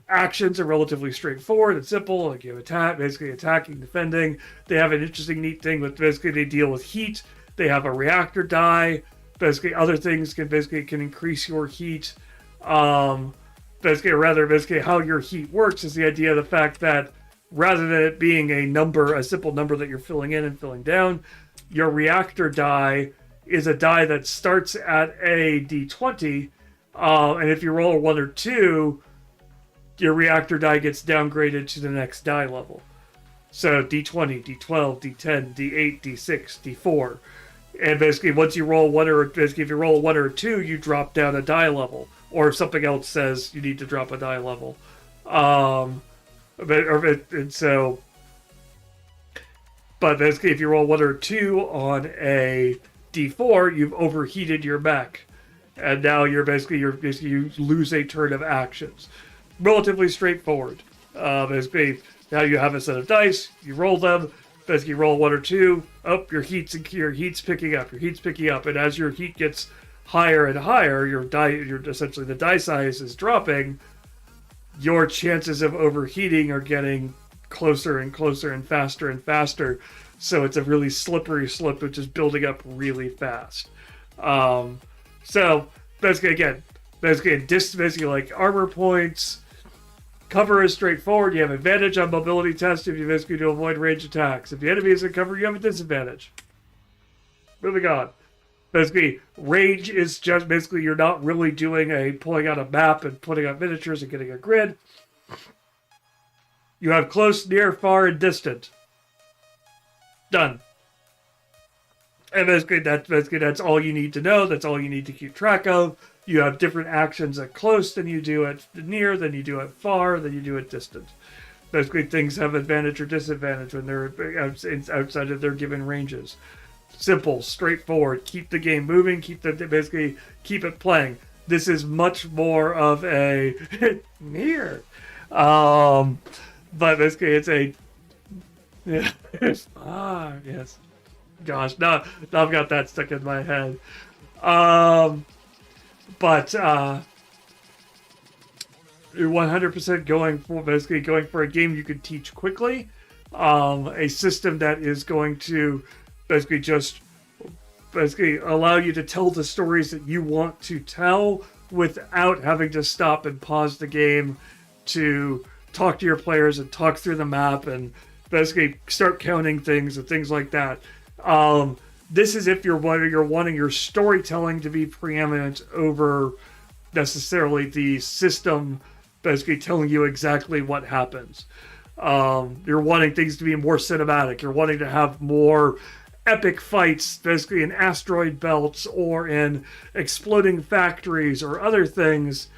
Actions are relatively straightforward and simple. Like you have attack, basically attacking, defending. They have an interesting, neat thing with basically they deal with heat. They have a reactor die. Basically, other things can increase your heat. Basically how your heat works is the idea of the fact that rather than it being a simple number that you're filling in and filling down, your reactor die is a die that starts at a d20, and if you roll a 1 or 2, your reactor die gets downgraded to the next die level. So d20, d12, d10, d8, d6, d4. And basically, once you roll if you roll a 1 or a 2, you drop down a die level. Or if something else says you need to drop a die level. But basically, if you roll 1 or 2 on a d4, you've overheated your mech. And now you lose a turn of actions. Relatively straightforward. Basically, now you have a set of dice, you roll them, basically roll 1 or 2, your heat's picking up, and as your heat gets higher and higher, essentially the die size is dropping, your chances of overheating are getting closer and closer and faster, so it's a really slippery slope, which is building up really fast. So basically like armor points. Cover is straightforward. You have advantage on mobility tests if you basically to avoid range attacks. If the enemy is in cover, you have a disadvantage. Moving on. Basically, range is just basically you're not really doing pulling out a map and putting out miniatures and getting a grid. You have close, near, far, and distant. Done. And basically that's all you need to know. That's all you need to keep track of. You have different actions at close than you do at near, than you do at far, than you do at distant. Basically, things have advantage or disadvantage when they're outside of their given ranges. Simple, straightforward. Keep the game moving. Keep it playing. This is much more of a near, but basically it's a yes. Gosh, now I've got that stuck in my head. But you're 100% going for a game you can teach quickly, a system that is going to basically allow you to tell the stories that you want to tell without having to stop and pause the game to talk to your players and talk through the map and basically start counting things and things like that. This is if you're wanting your storytelling to be preeminent over necessarily the system basically telling you exactly what happens. You're wanting things to be more cinematic. You're wanting to have more epic fights, basically in asteroid belts or in exploding factories or other things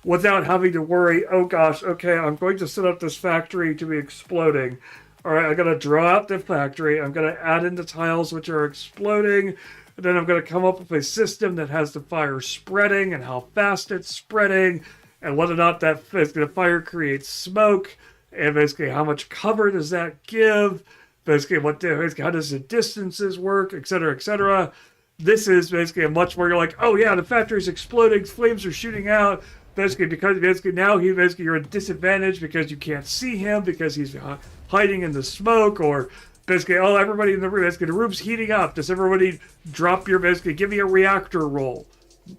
without having to worry, oh gosh, okay, I'm going to set up this factory to be exploding. All right, I'm going to draw out the factory. I'm going to add in the tiles which are exploding. And then I'm going to come up with a system that has the fire spreading and how fast it's spreading and whether or not the fire creates smoke and basically how much cover does that give, basically how does the distances work, etc., etc. This is basically a much more you're like, oh yeah, the factory's exploding, flames are shooting out. Basically now you're at a disadvantage because you can't see him because he's hiding in the smoke, or basically, everybody in the room, basically the room's heating up. Does everybody drop give me a reactor roll?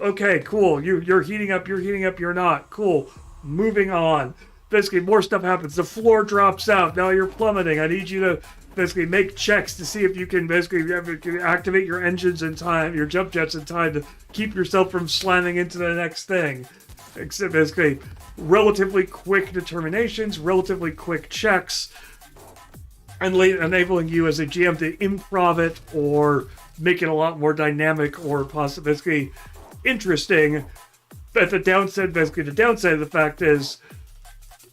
Okay, cool. You're heating up, you're not. Cool. Moving on. Basically, more stuff happens. The floor drops out. Now you're plummeting. I need you to basically make checks to see if you can basically activate your engines in time, your jump jets in time to keep yourself from slamming into the next thing. Except basically relatively quick determinations, relatively quick checks, and enabling you as a GM to improv it or make it a lot more dynamic or possibly interesting. But the downside of the fact is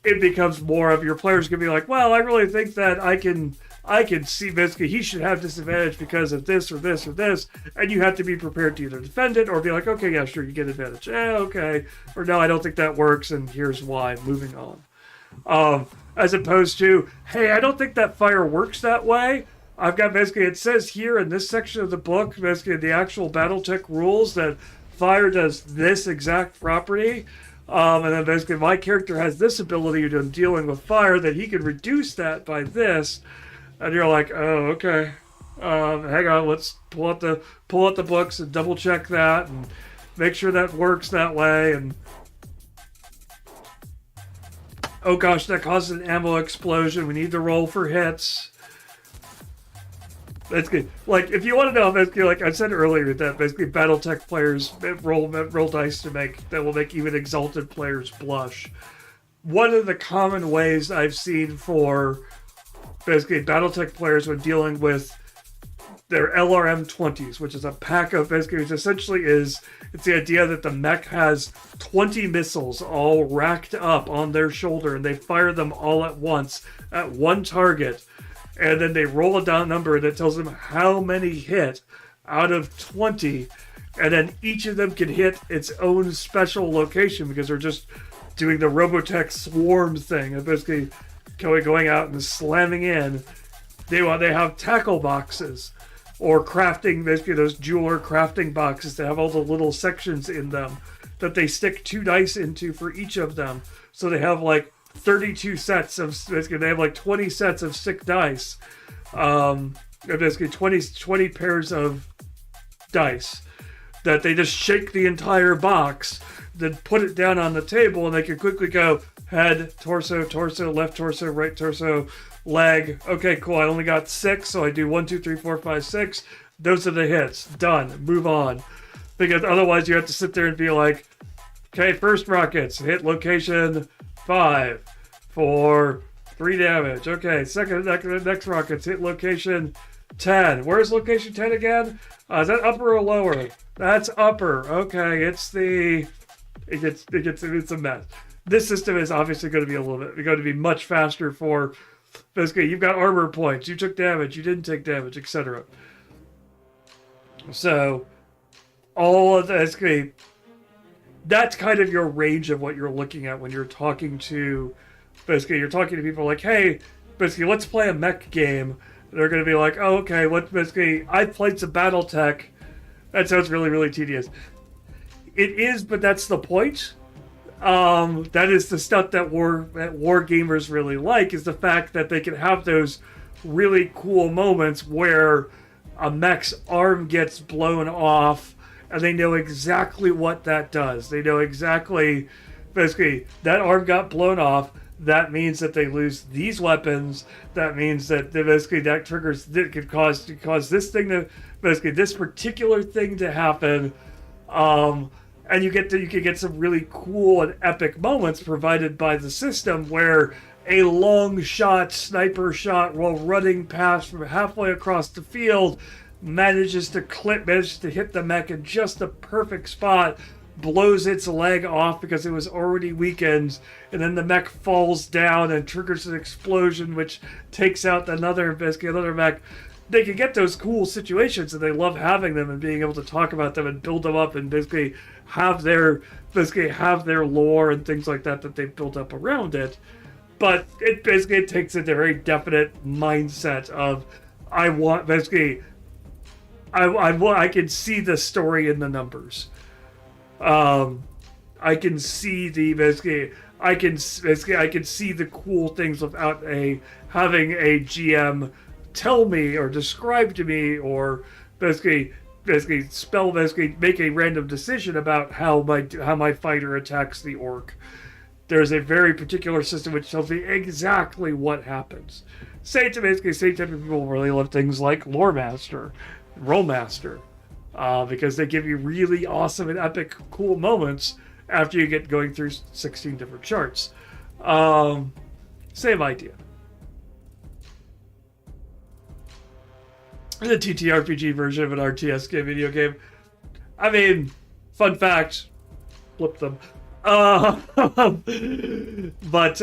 it becomes more of your players can be like, well, I really think that I can see basically he should have disadvantage because of this or this or this, and you have to be prepared to either defend it or be like, okay, yeah, sure, you get advantage. Okay. Or no, I don't think that works, and here's why. Moving on. As opposed to, hey, I don't think that fire works that way. I've got basically, it says here in this section of the book, basically the actual Battletech rules, that fire does this exact property. And then basically my character has this ability of dealing with fire that he can reduce that by this. And you're like, oh, okay. Hang on, let's pull out the books and double check that and make sure that works that way. And oh gosh, that causes an ammo explosion. We need to roll for hits. That's good. Like, if you want to know, basically, like I said earlier, that basically BattleTech players roll dice that will make even exalted players blush. One of the common ways I've seen for basically BattleTech players when dealing with their LRM-20s, which is a pack of basically, which essentially it's the idea that the mech has 20 missiles all racked up on their shoulder, and they fire them all at once at one target. And then they roll a down number that tells them how many hit out of 20. And then each of them can hit its own special location because they're just doing the Robotech swarm thing of basically going out and slamming in. They have tackle boxes or crafting, basically those jeweler crafting boxes that have all the little sections in them that they stick 2 dice into for each of them. So they have like 32 sets of, basically they have like 20 sets of 6 dice. Basically 20 pairs of dice that they just shake the entire box, then put it down on the table, and they can quickly go head, torso, left torso, right torso, leg. Okay, cool. I only got 6, so I do 1, 2, 3, 4, 5, 6. Those are the hits. Done. Move on. Because otherwise you have to sit there and be like, okay, first rockets, hit location 5 for 3 damage. Okay, next rockets, hit location 10. Where's location 10 again? Is that upper or lower? That's upper. Okay, it's a mess. This system is obviously going to be much faster for basically you've got armor points, you took damage, you didn't take damage, etc. So all of basically that's kind of your range of what you're looking at when you're talking to people like, hey, basically let's play a mech game. They're going to be like, oh, okay, I've played some Battletech. That sounds really, really tedious. It is, but that's the point. That is the stuff that war gamers really like, is the fact that they can have those really cool moments where a mech's arm gets blown off and they know exactly what that does. They know exactly, basically, that arm got blown off. That means that they lose these weapons. That means that basically that triggers, that could cause this thing to, basically this particular thing to happen. And you can get some really cool and epic moments provided by the system where a long shot, sniper shot, while running past from halfway across the field, manages to hit the mech in just the perfect spot, blows its leg off because it was already weakened, and then the mech falls down and triggers an explosion which takes out another mech. They can get those cool situations, and they love having them and being able to talk about them and build them up and basically have their lore and things like that they've built up around it. But it takes a very definite mindset of I can see the story in the numbers. I can see I can see the cool things without having a GM tell me or describe to me or make a random decision about how my fighter attacks the orc. There's a very particular system which tells me exactly what happens. Same type of people really love things like Lore Master, Rolemaster, because they give you really awesome and epic, cool moments after you get going through 16 different charts. Same idea. The TTRPG version of an RTS game, video game. I mean, fun fact, flip them. Uh, but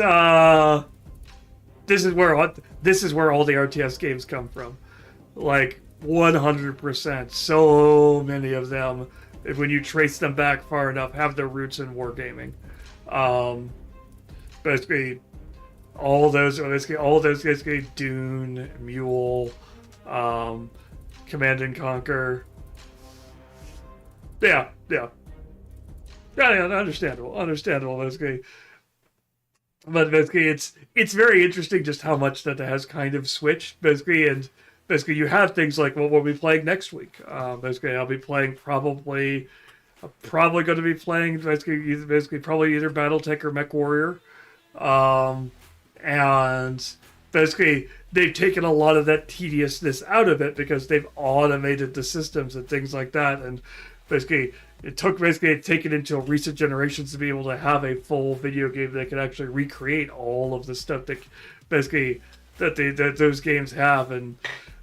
this is where all the RTS games come from. Like 100%. So many of them, when you trace them back far enough, have their roots in wargaming. Basically, basically Dune, Mule, Command and Conquer. Yeah. Understandable. Basically, but basically, it's very interesting just how much that has kind of switched. And basically, you have things like what we'll be playing next week. Basically, I'll be playing probably going to be playing probably either BattleTech or MechWarrior. And basically, they've taken a lot of that tediousness out of it because they've automated the systems and things like that. And basically, it's taken until recent generations to be able to have a full video game that can actually recreate all of the stuff that that those games have. And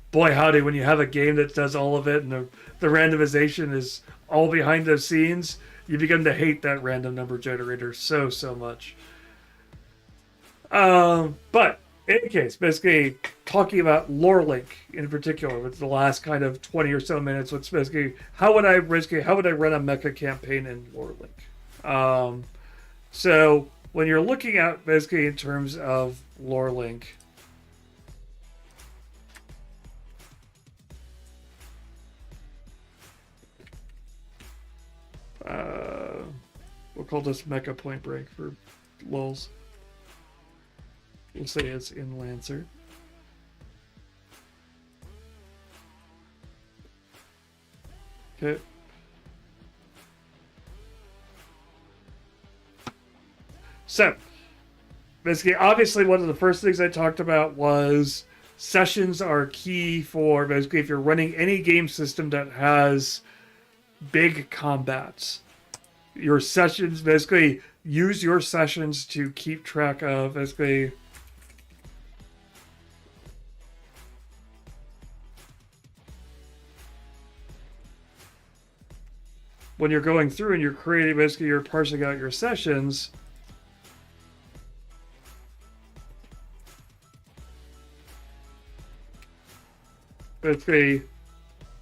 boy howdy, when you have a game that does all of it and the randomization is all behind the scenes, you begin to hate that random number generator so much. But in any case, basically talking about lore link in particular, with the last kind of 20 or so minutes, what's basically how would I run a mecha campaign in lore link? So when you're looking at basically in terms of lore link, we'll call this Mecha Point Break for lulz. We'll say it's in Lancer. Okay. So, basically, obviously, one of the first things I talked about was sessions are key for basically if you're running any game system that has big combats. Your sessions, basically, use your sessions to keep track of basically. When you're going through and you're creating, basically you're parsing out your sessions, basically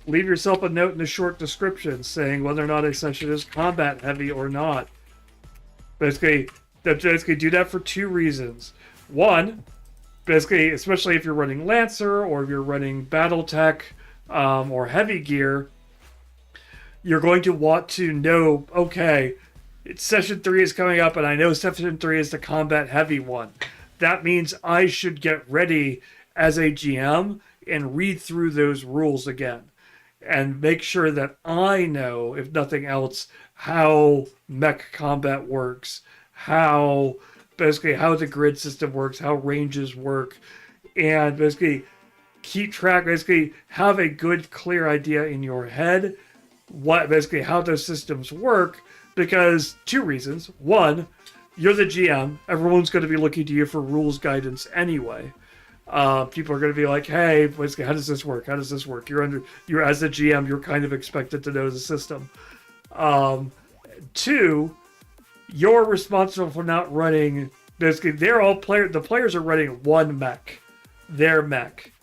leave yourself a note in a short description saying whether or not a session is combat heavy or not. Basically do that for two reasons. One, basically, especially if you're running Lancer or if you're running BattleTech or heavy gear, you're going to want to know, okay, session 3 is coming up and I know session 3 is the combat heavy one. That means I should get ready as a GM and read through those rules again and make sure that I know, if nothing else, how mech combat works, how the grid system works, how ranges work, and basically keep track, basically have a good, clear idea in your head how those systems work, because two reasons. One, you're the GM. Everyone's going to be looking to you for rules guidance anyway. People are going to be like, hey, basically, how does this work? You're as the GM, you're kind of expected to know the system. Two, you're responsible for not running. Basically, the players are running one mech, their mech.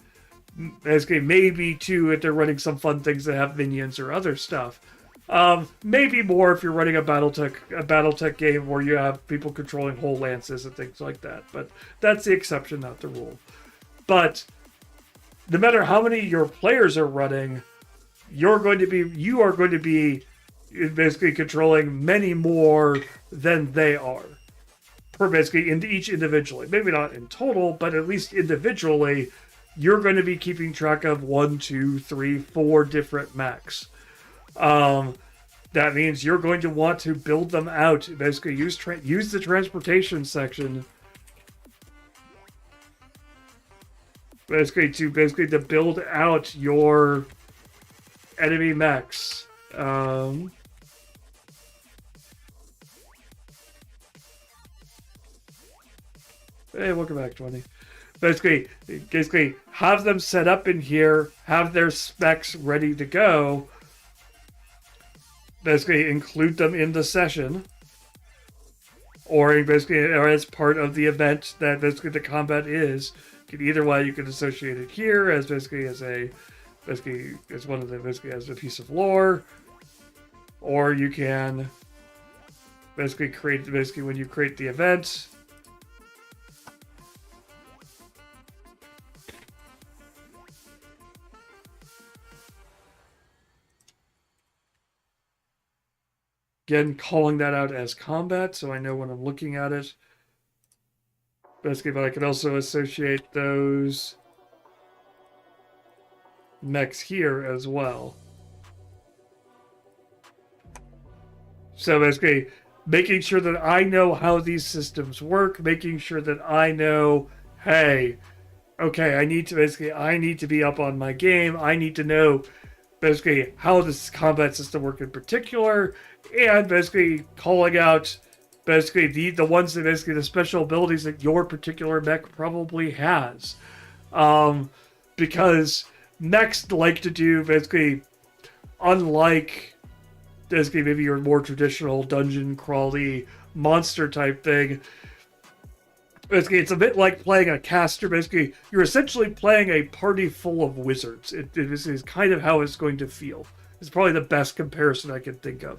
Basically, maybe two if they're running some fun things that have minions or other stuff. Maybe more if you're running a BattleTech game where you have people controlling whole lances and things like that. But that's the exception, not the rule. But no matter how many your players are running, you are going to be basically controlling many more than they are. Per basically into each individually. Maybe not in total, but at least individually. You're going to be keeping track of 1, 2, 3, 4 different mechs. That means you're going to want to build them out. Basically, use the transportation section. Basically to build out your enemy mechs. Hey, welcome back, 20. Basically, have them set up in here, have their specs ready to go. Basically, include them in the session. or basically, or as part of the event that basically the combat is. Either way, you can associate it here as basically as one of the basically as a piece of lore, or you can basically create when you create the event. Again, calling that out as combat, so I know when I'm looking at it. Basically, but I can also associate those mechs here as well. So basically, making sure that I know how these systems work, making sure that I know, hey, okay, I need to be up on my game. I need to know basically how this combat system works in particular, and basically calling out basically the ones that basically the special abilities that your particular mech probably has. Because mechs like to do basically, unlike basically maybe your more traditional dungeon crawly monster type thing, basically it's a bit like playing a caster. Basically, you're essentially playing a party full of wizards. It is kind of how it's going to feel. It's probably the best comparison I can think of.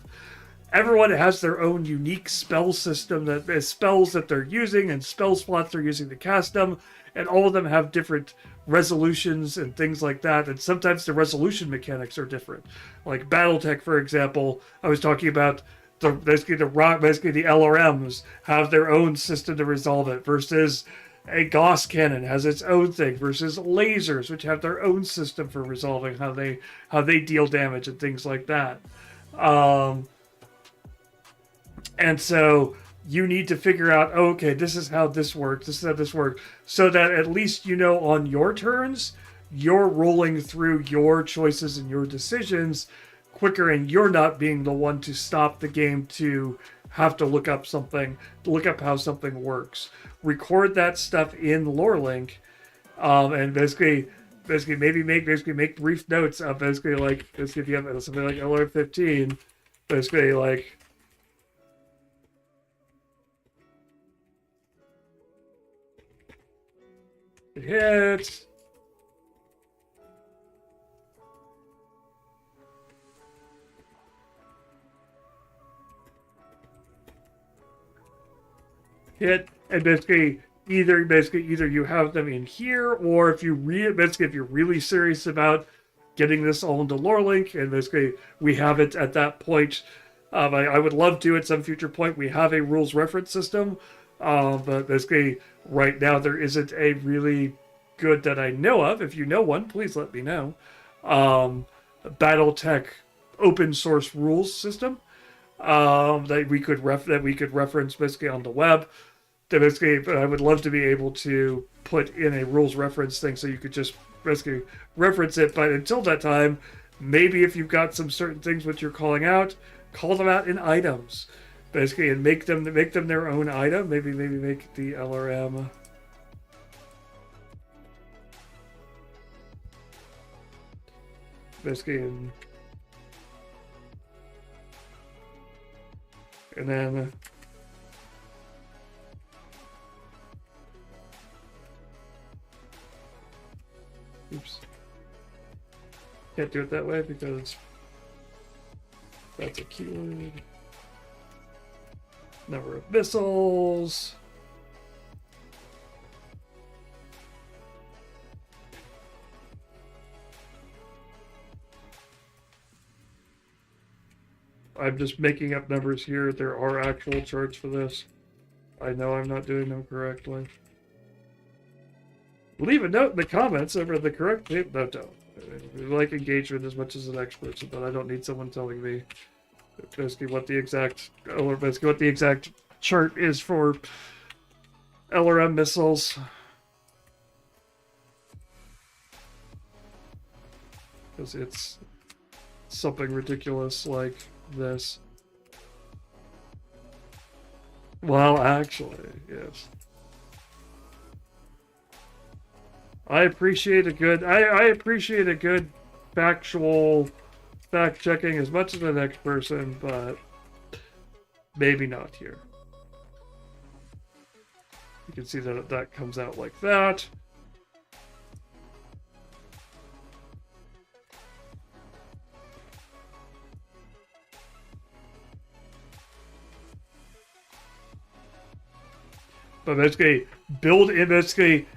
Everyone has their own unique spell system, that is spells that they're using and spell slots they're using to cast them, and all of them have different resolutions and things like that. And sometimes the resolution mechanics are different. Like BattleTech, for example, I was talking about basically the LRMs have their own system to resolve it, versus a Gauss cannon has its own thing, versus lasers, which have their own system for resolving how they deal damage and things like that. And so you need to figure out, oh, okay, this is how this works, this is how this works, so that at least you know on your turns, you're rolling through your choices and your decisions quicker, and you're not being the one to stop the game to have to look up how something works. Record that stuff in LoreLink, and basically make brief notes of if you have something like LR15, basically like. Hit. Hit, and basically either you have them in here, or if you're really serious about getting this all into LoreLink, and basically we have it at that point. I would love to at some future point. We have a rules reference system, but basically right now there isn't a really good that I know of. If you know one, please let me know. BattleTech open source rules system that we could reference basically on the web. That basically, but I would love to be able to put in a rules reference thing so you could just basically reference it. But until that time, maybe if you've got some certain things which you're calling out, call them out in items, basically, and make them their own item. Maybe make the LRM. Basically, and then oops, can't do it that way because that's a keyword. Number of missiles. I'm just making up numbers here. There are actual charts for this. I know I'm not doing them correctly. Leave a note in the comments over the correct tape. No, don't. I like engagement as much as an expert, but I don't need someone telling me basically what the exact chart is for LRM missiles. Because it's something ridiculous like this. Well, actually, yes. I appreciate a good factual fact checking as much as the next person, but maybe not here. You can see that that comes out like that. But basically, build in, basically,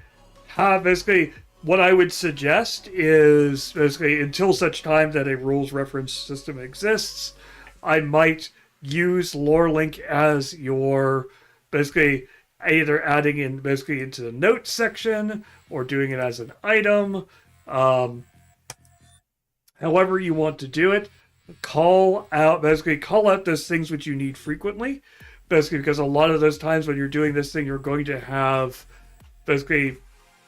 have, basically, what I would suggest is, basically, until such time that a rules reference system exists, I might use LoreLink as your, basically, either adding in, basically, into the notes section, or doing it as an item. However you want to do it, call out, basically, call out those things which you need frequently. Basically, because a lot of those times when you're doing this thing, you're going to have basically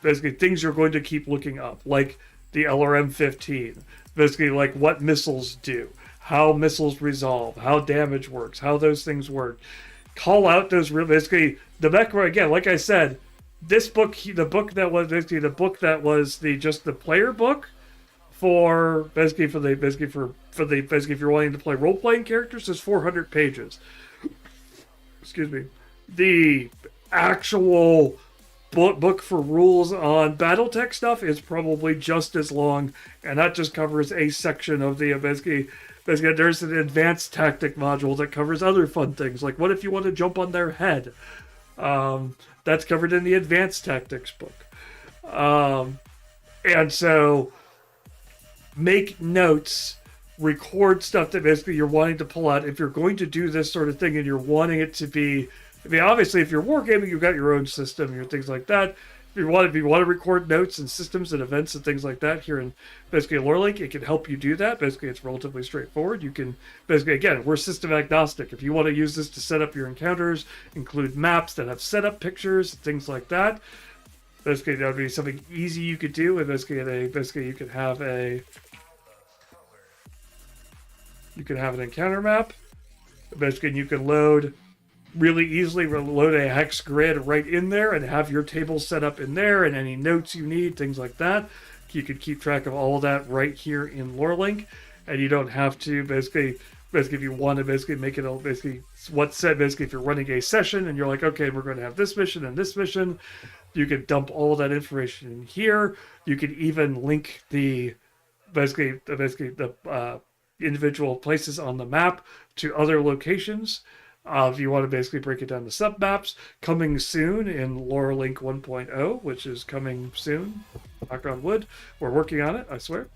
things you're going to keep looking up, like the LRM-15, basically like what missiles do, how missiles resolve, how damage works, how those things work. Call out those basically the Mecha again. Like I said, this book, the book that was basically the book that was the just the player book for basically for the basically for the basically if you're wanting to play role playing characters, is 400 pages. Excuse me. The actual book for rules on BattleTech stuff is probably just as long, and that just covers a section of the basically there's an advanced tactic module that covers other fun things, like what if you want to jump on their head. That's covered in the advanced tactics book. And so make notes, record stuff that basically you're wanting to pull out if you're going to do this sort of thing and you're wanting it to be, I mean, obviously if you're wargaming, you've got your own system, your things like that. If you want to record notes and systems and events and things like that here in basically LoreLink, it can help you do that. Basically, it's relatively straightforward. You can basically, again, we're system agnostic. If you want to use this to set up your encounters, include maps that have setup pictures, things like that. Basically, that would be something easy you could do. And basically you could have an encounter map. Basically, you can load really easily, load a hex grid right in there and have your table set up in there and any notes you need, things like that. You could keep track of all of that right here in LoreLink, and you don't have to basically if you want to basically make it all basically what's said, basically if you're running a session and you're like, okay, we're going to have this mission and this mission, you can dump all that information in here. You can even link the basically the individual places on the map to other locations. If you want to basically break it down to submaps, coming soon in LoreLink 1.0, which is coming soon. Knock on wood. We're working on it, I swear.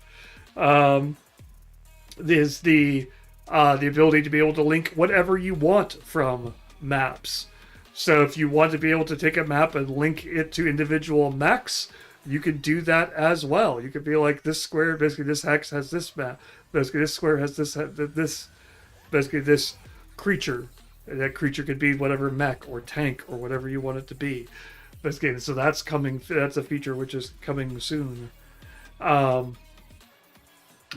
Is the ability to be able to link whatever you want from maps. So if you want to be able to take a map and link it to individual mechs, you can do that as well. You could be like, this square, basically this hex has this map. Basically this square has this basically this creature. And that creature could be whatever mech or tank or whatever you want it to be. Basically, so that's coming. That's a feature which is coming soon. But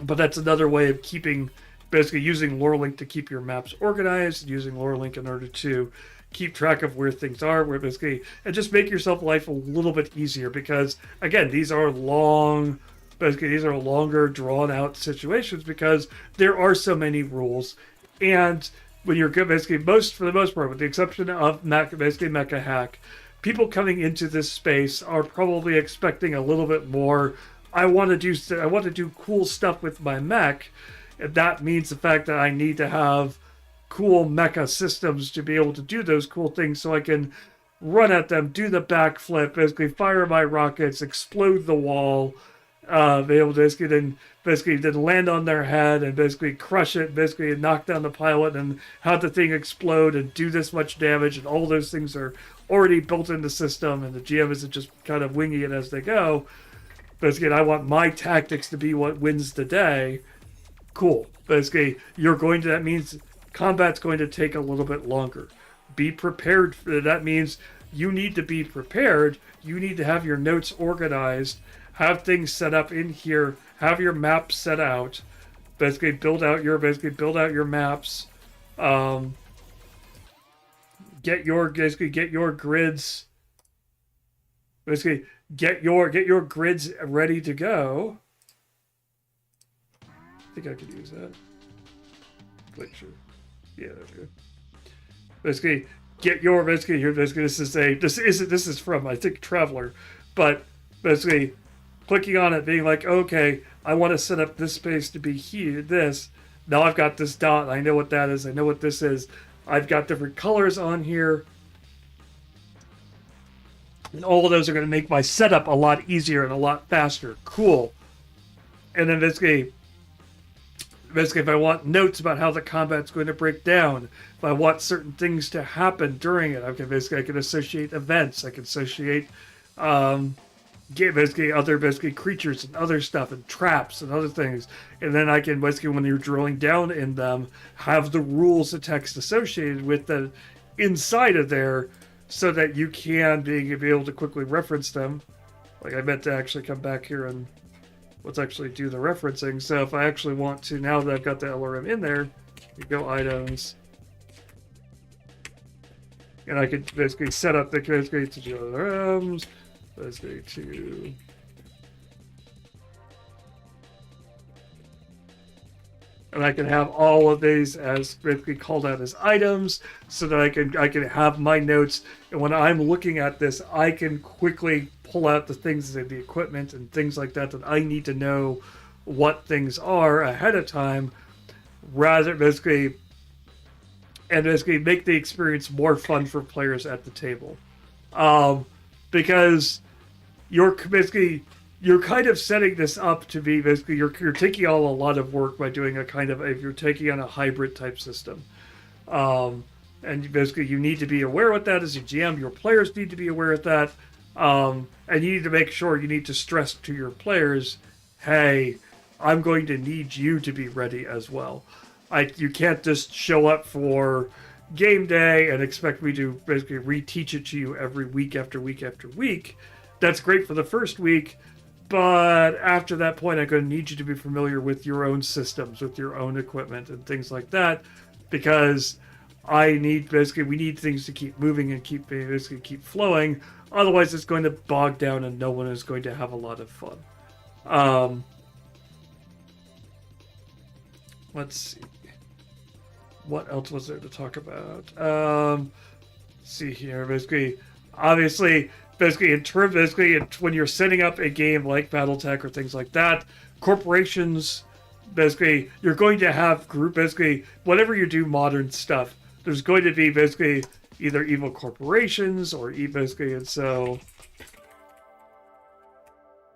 that's another way of keeping, basically using LoreLink to keep your maps organized, using LoreLink in order to keep track of where things are, where basically, and just make yourself life a little bit easier, because again, these are long, basically these are longer drawn out situations because there are so many rules. And when you're basically for the most part, with the exception of Mecha Hack, people coming into this space are probably expecting a little bit more. I want to do cool stuff with my mech, and that means the fact that I need to have cool mecha systems to be able to do those cool things, so I can run at them, do the backflip, basically fire my rockets, explode the wall, be able to basically then land on their head and basically crush it, basically knock down the pilot and have the thing explode and do this much damage, and all those things are already built in the system, and the GM isn't just kind of winging it as they go. Basically, I want my tactics to be what wins the day. Cool. Basically, that means combat's going to take a little bit longer. Be prepared for that. Means you need to be prepared. You need to have your notes organized, have things set up in here, have your maps set out, basically build out your maps, get your grids, basically get your grids ready to go. I think I could use that. Click sure. Yeah, that's good. Basically, get your basically here. Basically, this is from I think Traveler, but basically clicking on it, being like, okay, I want to set up this space to be here. This now I've got this dot. I know what that is. I know what this is. I've got different colors on here, and all of those are going to make my setup a lot easier and a lot faster. Cool. And then basically, if I want notes about how the combat's going to break down, if I want certain things to happen during it, I can associate events. I can associate other creatures and other stuff and traps and other things, and then I can basically, when you're drilling down in them, have the rules of text associated with the inside of there, so that you can be able to quickly reference them. Like I meant to actually come back here and let's actually do the referencing. So if I actually want to, now that I've got the LRM in there, you go items, and I could basically set up the basically to do LRMs, basically to and I can have all of these as basically called out as items, so that I can have my notes, and when I'm looking at this, I can quickly pull out the things and the equipment and things like that I need to know what things are ahead of time, rather basically make the experience more fun for players at the table, because you're kind of setting this up to be basically you're taking on a lot of work by doing a kind of, if you're taking on a hybrid type system, and basically you need to be aware of that as a GM. Your players need to be aware of that, and you need to make sure, you need to stress to your players, hey, I'm going to need you to be ready as well. You can't just show up for game day and expect me to basically reteach it to you every week after week after week. That's great for the first week, but after that point, I'm going to need you to be familiar with your own systems, with your own equipment and things like that, because we need things to keep moving and keep flowing. Otherwise, it's going to bog down and no one is going to have a lot of fun. Let's see. What else was there to talk about? Let's see here. Obviously, when you're setting up a game like BattleTech or things like that, corporations, you're going to have whatever you do modern stuff, there's going to be either evil corporations or and so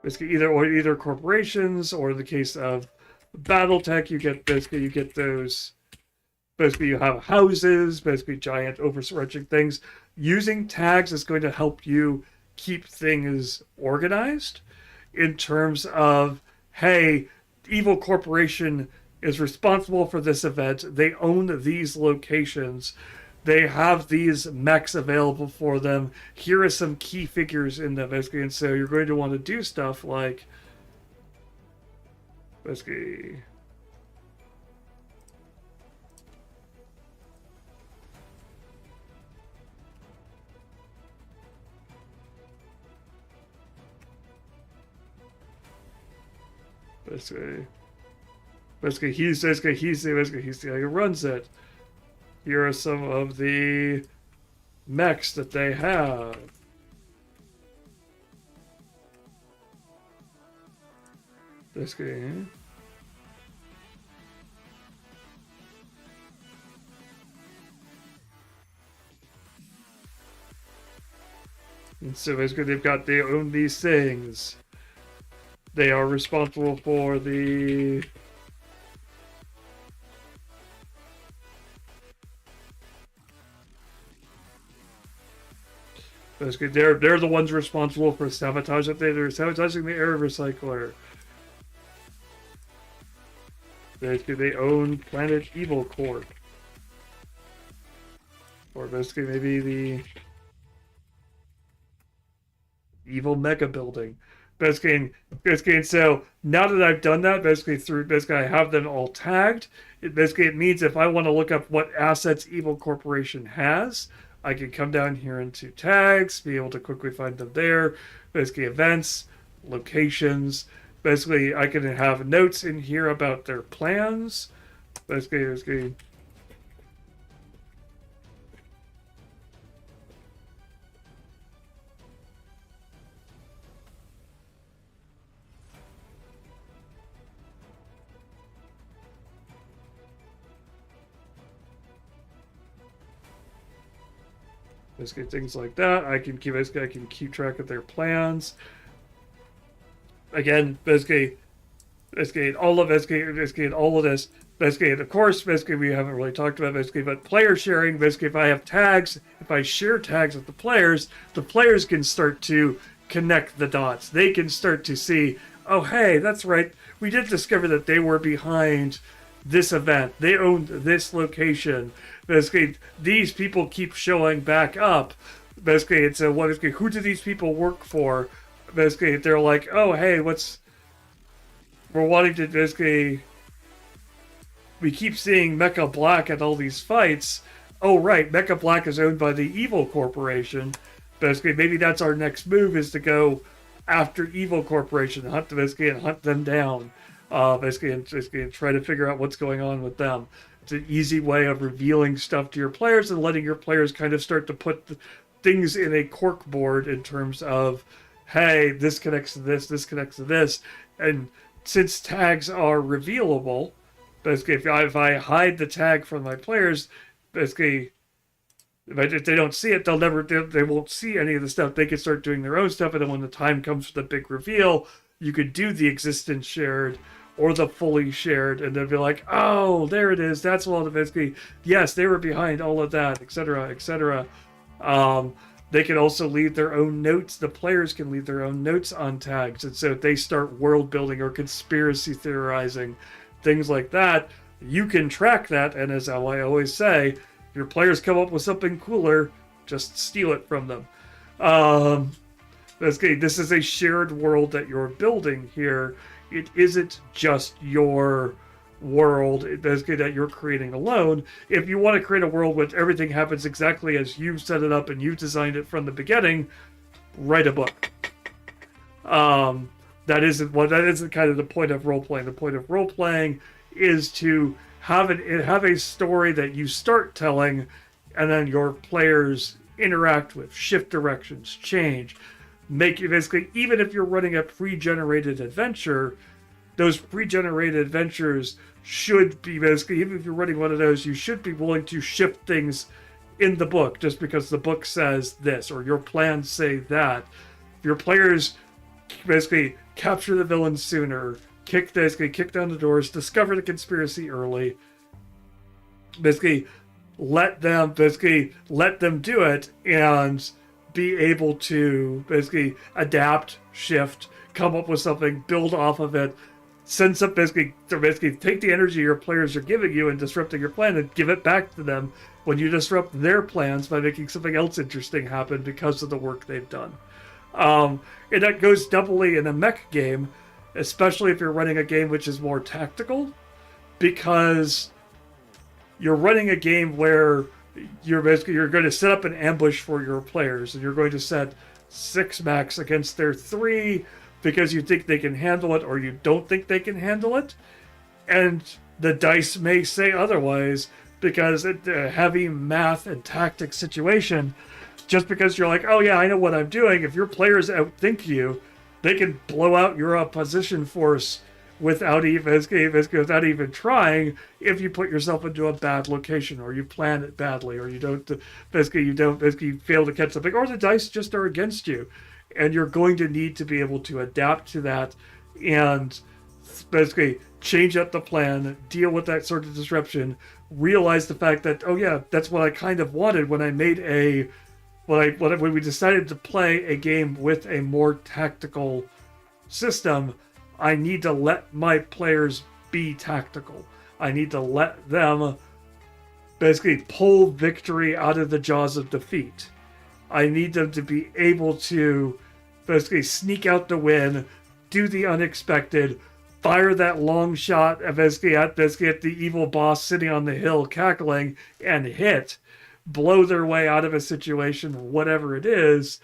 either corporations, or in the case of BattleTech, you get those. You have houses, giant overarching things. Using tags is going to help you keep things organized in terms of, hey, evil corporation is responsible for this event. They own these locations. They have these mechs available for them. Here are some key figures in them, and so you're going to want to do stuff like he's the guy who runs it. Here are some of the mechs that they have. This guy. And so they own these things. They are responsible for the they're the ones responsible for sabotaging. They're sabotaging the air recycler. They own Planet Evil Corp. Or maybe the Evil Mecha Building. So now that I've done that, I have them all tagged. It means if I want to look up what assets Evil Corporation has, I can come down here into tags, be able to quickly find them there. Events, locations. I can have notes in here about their plans. Basically, things like that. I can keep track of their plans. Again, basically all of this. Basically, of course, basically we haven't really talked about basically, but player sharing. Basically, if I have tags, if I share tags with the players can start to connect the dots. They can start to see, oh, hey, that's right. We did discover that they were behind this event. They owned this location. Basically, these people keep showing back up. Basically, it's basically, who do these people work for? Basically, they're like, oh, hey, we're wanting to basically, we keep seeing Mecha Black at all these fights. Oh, right, Mecha Black is owned by the Evil Corporation. Basically, maybe that's our next move, is to go after Evil Corporation, hunt them down. And try to figure out what's going on with them. It's an easy way of revealing stuff to your players and letting your players kind of start to put things in a cork board in terms of, hey, this connects to this connects to this. And since tags are revealable, basically, if I hide the tag from my players, basically, if they don't see it, they won't see any of the stuff. They can start doing their own stuff, and then when the time comes for the big reveal, you could do the existence shared or the fully shared, and they'll be like, oh, there it is. That's all. Basically, yes, they were behind all of that, etc., etc. They can also leave their own notes. The players can leave their own notes on tags, and so if they start world building or conspiracy theorizing, things like that, you can track that. And as I always say, if your players come up with something cooler, just steal it from them. Basically, this is a shared world that you're building here. It isn't just your world basically that you're creating alone. If you want to create a world where everything happens exactly as you've set it up and you've designed it from the beginning, write a book. That isn't kind of the point of role playing. The point of role playing is to have a story that you start telling, and then your players interact with, shift directions, change, make it basically, even if you're running a pre-generated adventure, those pre-generated adventures should be basically, even if you're running one of those, you should be willing to shift things in the book just because the book says this or your plans say that. If your players basically capture the villains sooner, kick down the doors, discover the conspiracy early, basically let them do it and be able to basically adapt, shift, come up with something, build off of it, send some basically take the energy your players are giving you and disrupting your plan and give it back to them when you disrupt their plans by making something else interesting happen because of the work they've done. And that goes doubly in a mech game, especially if you're running a game which is more tactical, because you're running a game where you're going to set up an ambush for your players, and you're going to set 6 max against their 3 because you think they can handle it or you don't think they can handle it, and the dice may say otherwise because it's a heavy math and tactics situation. Just because you're like, oh yeah, I know what I'm doing, if your players outthink you, they can blow out your opposition force without even trying if you put yourself into a bad location or you plan it badly or you fail to catch something or the dice just are against you, and you're going to need to be able to adapt to that and basically change up the plan, deal with that sort of disruption, realize the fact that, oh yeah, that's what I kind of wanted when I made when we decided to play a game with a more tactical system. I need to let my players be tactical. I need to let them basically pull victory out of the jaws of defeat. I need them to be able to basically sneak out the win, do the unexpected, fire that long shot at the evil boss sitting on the hill cackling and hit, blow their way out of a situation, whatever it is.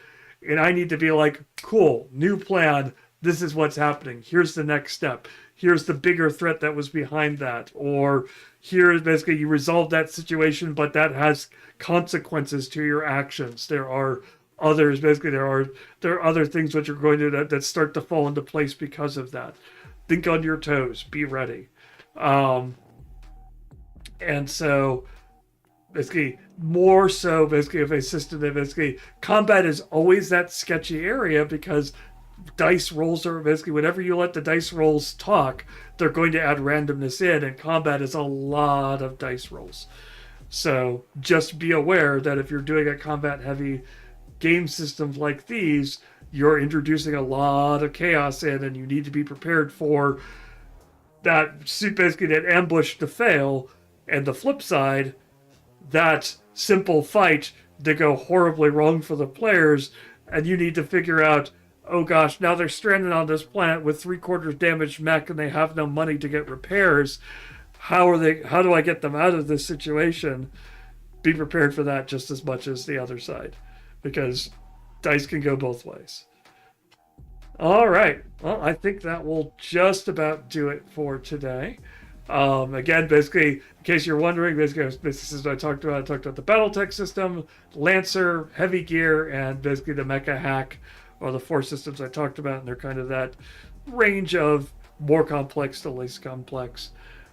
And I need to be like, cool, new plan. This is what's happening. Here's the next step. Here's the bigger threat that was behind that. Or here, basically, you resolve that situation, but that has consequences to your actions. There are others, basically, there are other things which are going to that start to fall into place because of that. Think on your toes. Be ready. And so basically more so basically of a system that basically combat is always that sketchy area because dice rolls are basically whenever you let the dice rolls talk, they're going to add randomness in, and combat is a lot of dice rolls. So just be aware that if you're doing a combat heavy game system like these, you're introducing a lot of chaos in, and you need to be prepared for that basically that ambush to fail. And the flip side, that simple fight to go horribly wrong for the players, and you need to figure out, oh gosh, now they're stranded on this planet with 3/4 damaged mech and they have no money to get repairs. How do I get them out of this situation? Be prepared for that just as much as the other side, because dice can go both ways. All right. Well, I think that will just about do it for today. Again, basically, in case you're wondering, basically, this is what I talked about. I talked about the BattleTech system, Lancer, Heavy Gear, and basically the Mecha hack, or the 4 systems I talked about, and they're kind of that range of more complex to least complex.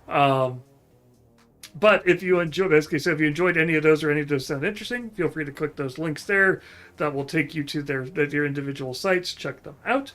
But if you enjoy, basically, so if you enjoyed any of those or any of those sound interesting, feel free to click those links there. That will take you to their individual sites. Check them out.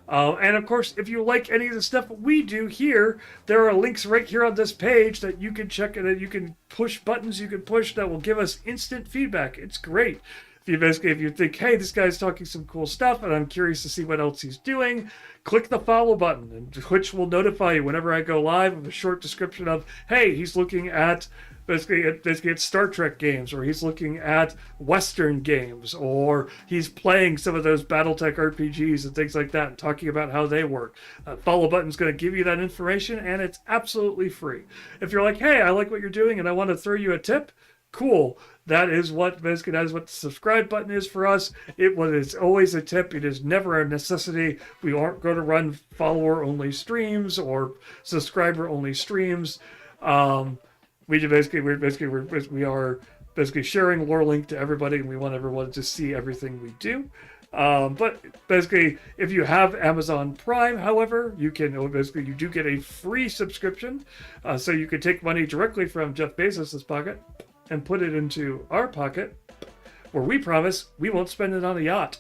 And of course, if you like any of the stuff we do here, there are links right here on this page that you can check and you can push buttons you can push that will give us instant feedback. It's great. If you think, hey, this guy's talking some cool stuff and I'm curious to see what else he's doing, click the follow button, and Twitch will notify you whenever I go live with a short description of, hey, he's looking at basically at Star Trek games, or he's looking at Western games, or he's playing some of those BattleTech RPGs and things like that and talking about how they work. Follow button's going to give you that information, and it's absolutely free. If you're like, hey, I like what you're doing and I want to throw you a tip, cool. That is what the subscribe button is for us. It's always a tip. It is never a necessity. We aren't going to run follower only streams or subscriber only streams. We are basically sharing lore link to everybody, and we want everyone to see everything we do. But basically, if you have Amazon Prime, however, you do get a free subscription, so you can take money directly from Jeff Bezos' pocket and put it into our pocket, where we promise we won't spend it on a yacht,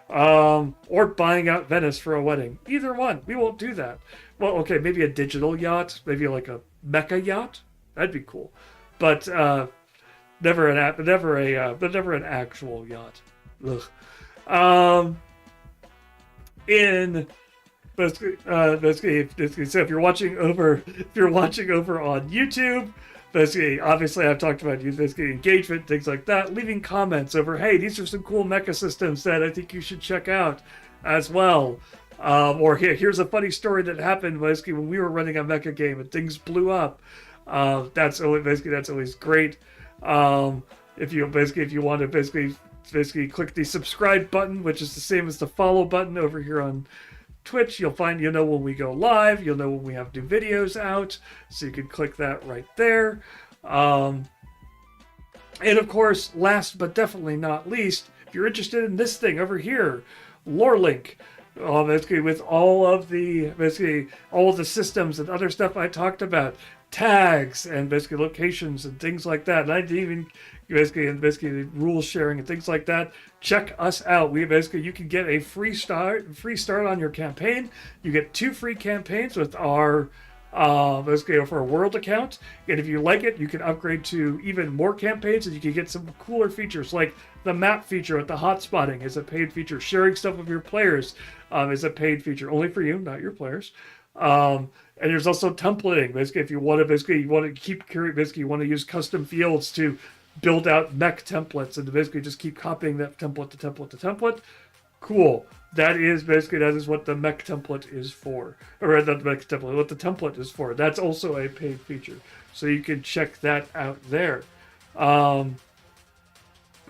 or buying out Venice for a wedding. Either one, we won't do that. Well, okay, maybe a digital yacht, maybe like a Mecha yacht. That'd be cool, but never an actual yacht. Ugh. Basically, so if you're watching over on YouTube. Basically, obviously, I've talked about basically engagement, things like that. Leaving comments over, hey, these are some cool mecha systems that I think you should check out as well. Or here's a funny story that happened basically when we were running a mecha game and things blew up. That's always great. If you want to basically click the subscribe button, which is the same as the follow button over here on Twitch, you'll know when we go live, you'll know when we have new videos out, so you can click that right there. And of course, last but definitely not least, if you're interested in this thing over here, LoreLink, basically with all of the systems and other stuff I talked about, tags and basically locations and things like that, and I didn't even basically rule sharing and things like that. Check us out. You can get a free start on your campaign. You get 2 free campaigns with our for a world account, and if you like it, you can upgrade to even more campaigns, and you can get some cooler features like the map feature with the hotspotting is a paid feature. Sharing stuff with your players is a paid feature, only for you, not your players. And there's also templating. Basically, if you want to use custom fields to build out mech templates and to basically just keep copying that template to template. Cool. That is what the mech template is for. Or not the mech template, what the template is for. That's also a paid feature. So you can check that out there.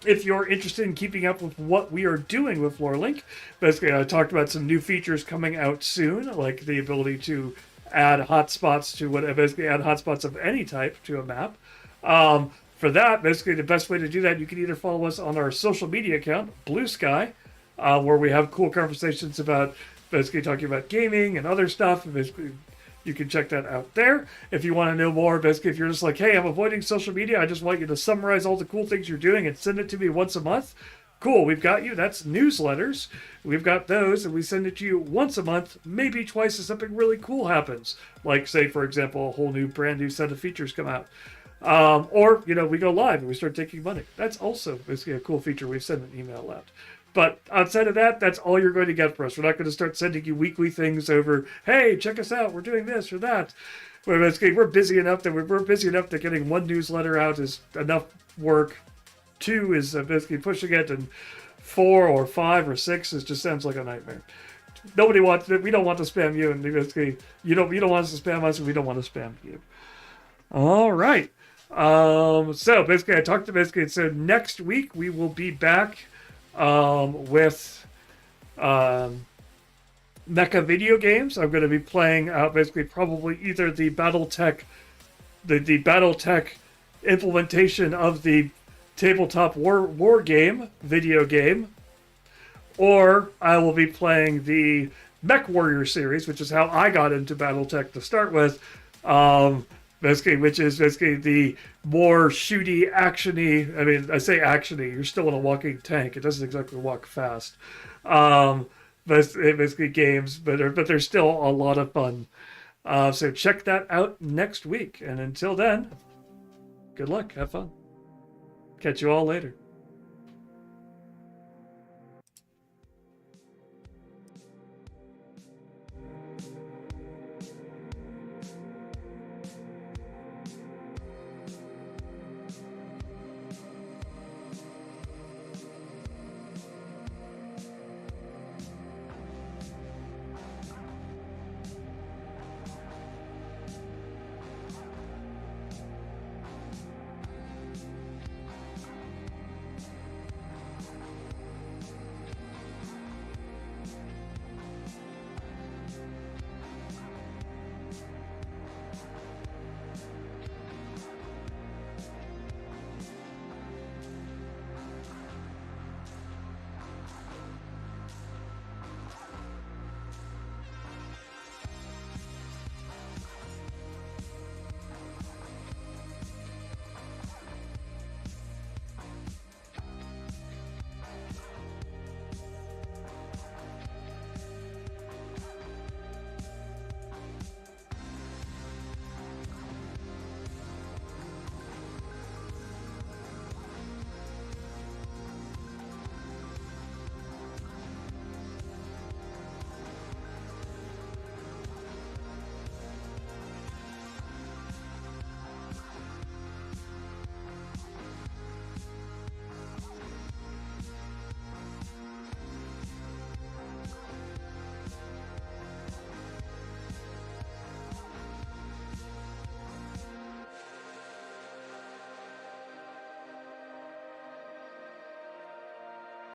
If you're interested in keeping up with what we are doing with LoreLink, basically I talked about some new features coming out soon, like the ability to add hotspots of any type to a map. For that, basically the best way to do that, you can either follow us on our social media account, Blue Sky, where we have cool conversations about basically talking about gaming and other stuff. And basically, You can check that out there. If you want to know more, basically, if you're just like, hey, I'm avoiding social media, I just want you to summarize all the cool things you're doing and send it to me once a month. Cool, we've got you. That's newsletters. We've got those, and we send it to you once a month, maybe twice if something really cool happens. Like, say, for example, a whole brand new set of features come out. Or, we go live and we start taking money. That's also basically a cool feature. We've sent an email out. But outside of that, that's all you're going to get from us. We're not going to start sending you weekly things over, hey, check us out, we're doing this or that. We're busy enough that getting one newsletter out is enough work. 2 is basically pushing it, and 4 or 5 or 6 just sounds like a nightmare. We don't want to spam you, and basically you don't want us to spam us, and we don't want to spam you. All right. So basically, so next week we will be back with Mecha video games. I'm going to be playing basically probably either the BattleTech, the BattleTech implementation of the tabletop war game video game, or I will be playing the Mech Warrior series, which is how I got into BattleTech to start with. Which is the more shooty, actiony. I mean, I say actiony. You're still in a walking tank. It doesn't exactly walk fast. Basically games, but they're still a lot of fun. So check that out next week. And until then, good luck. Have fun. Catch you all later.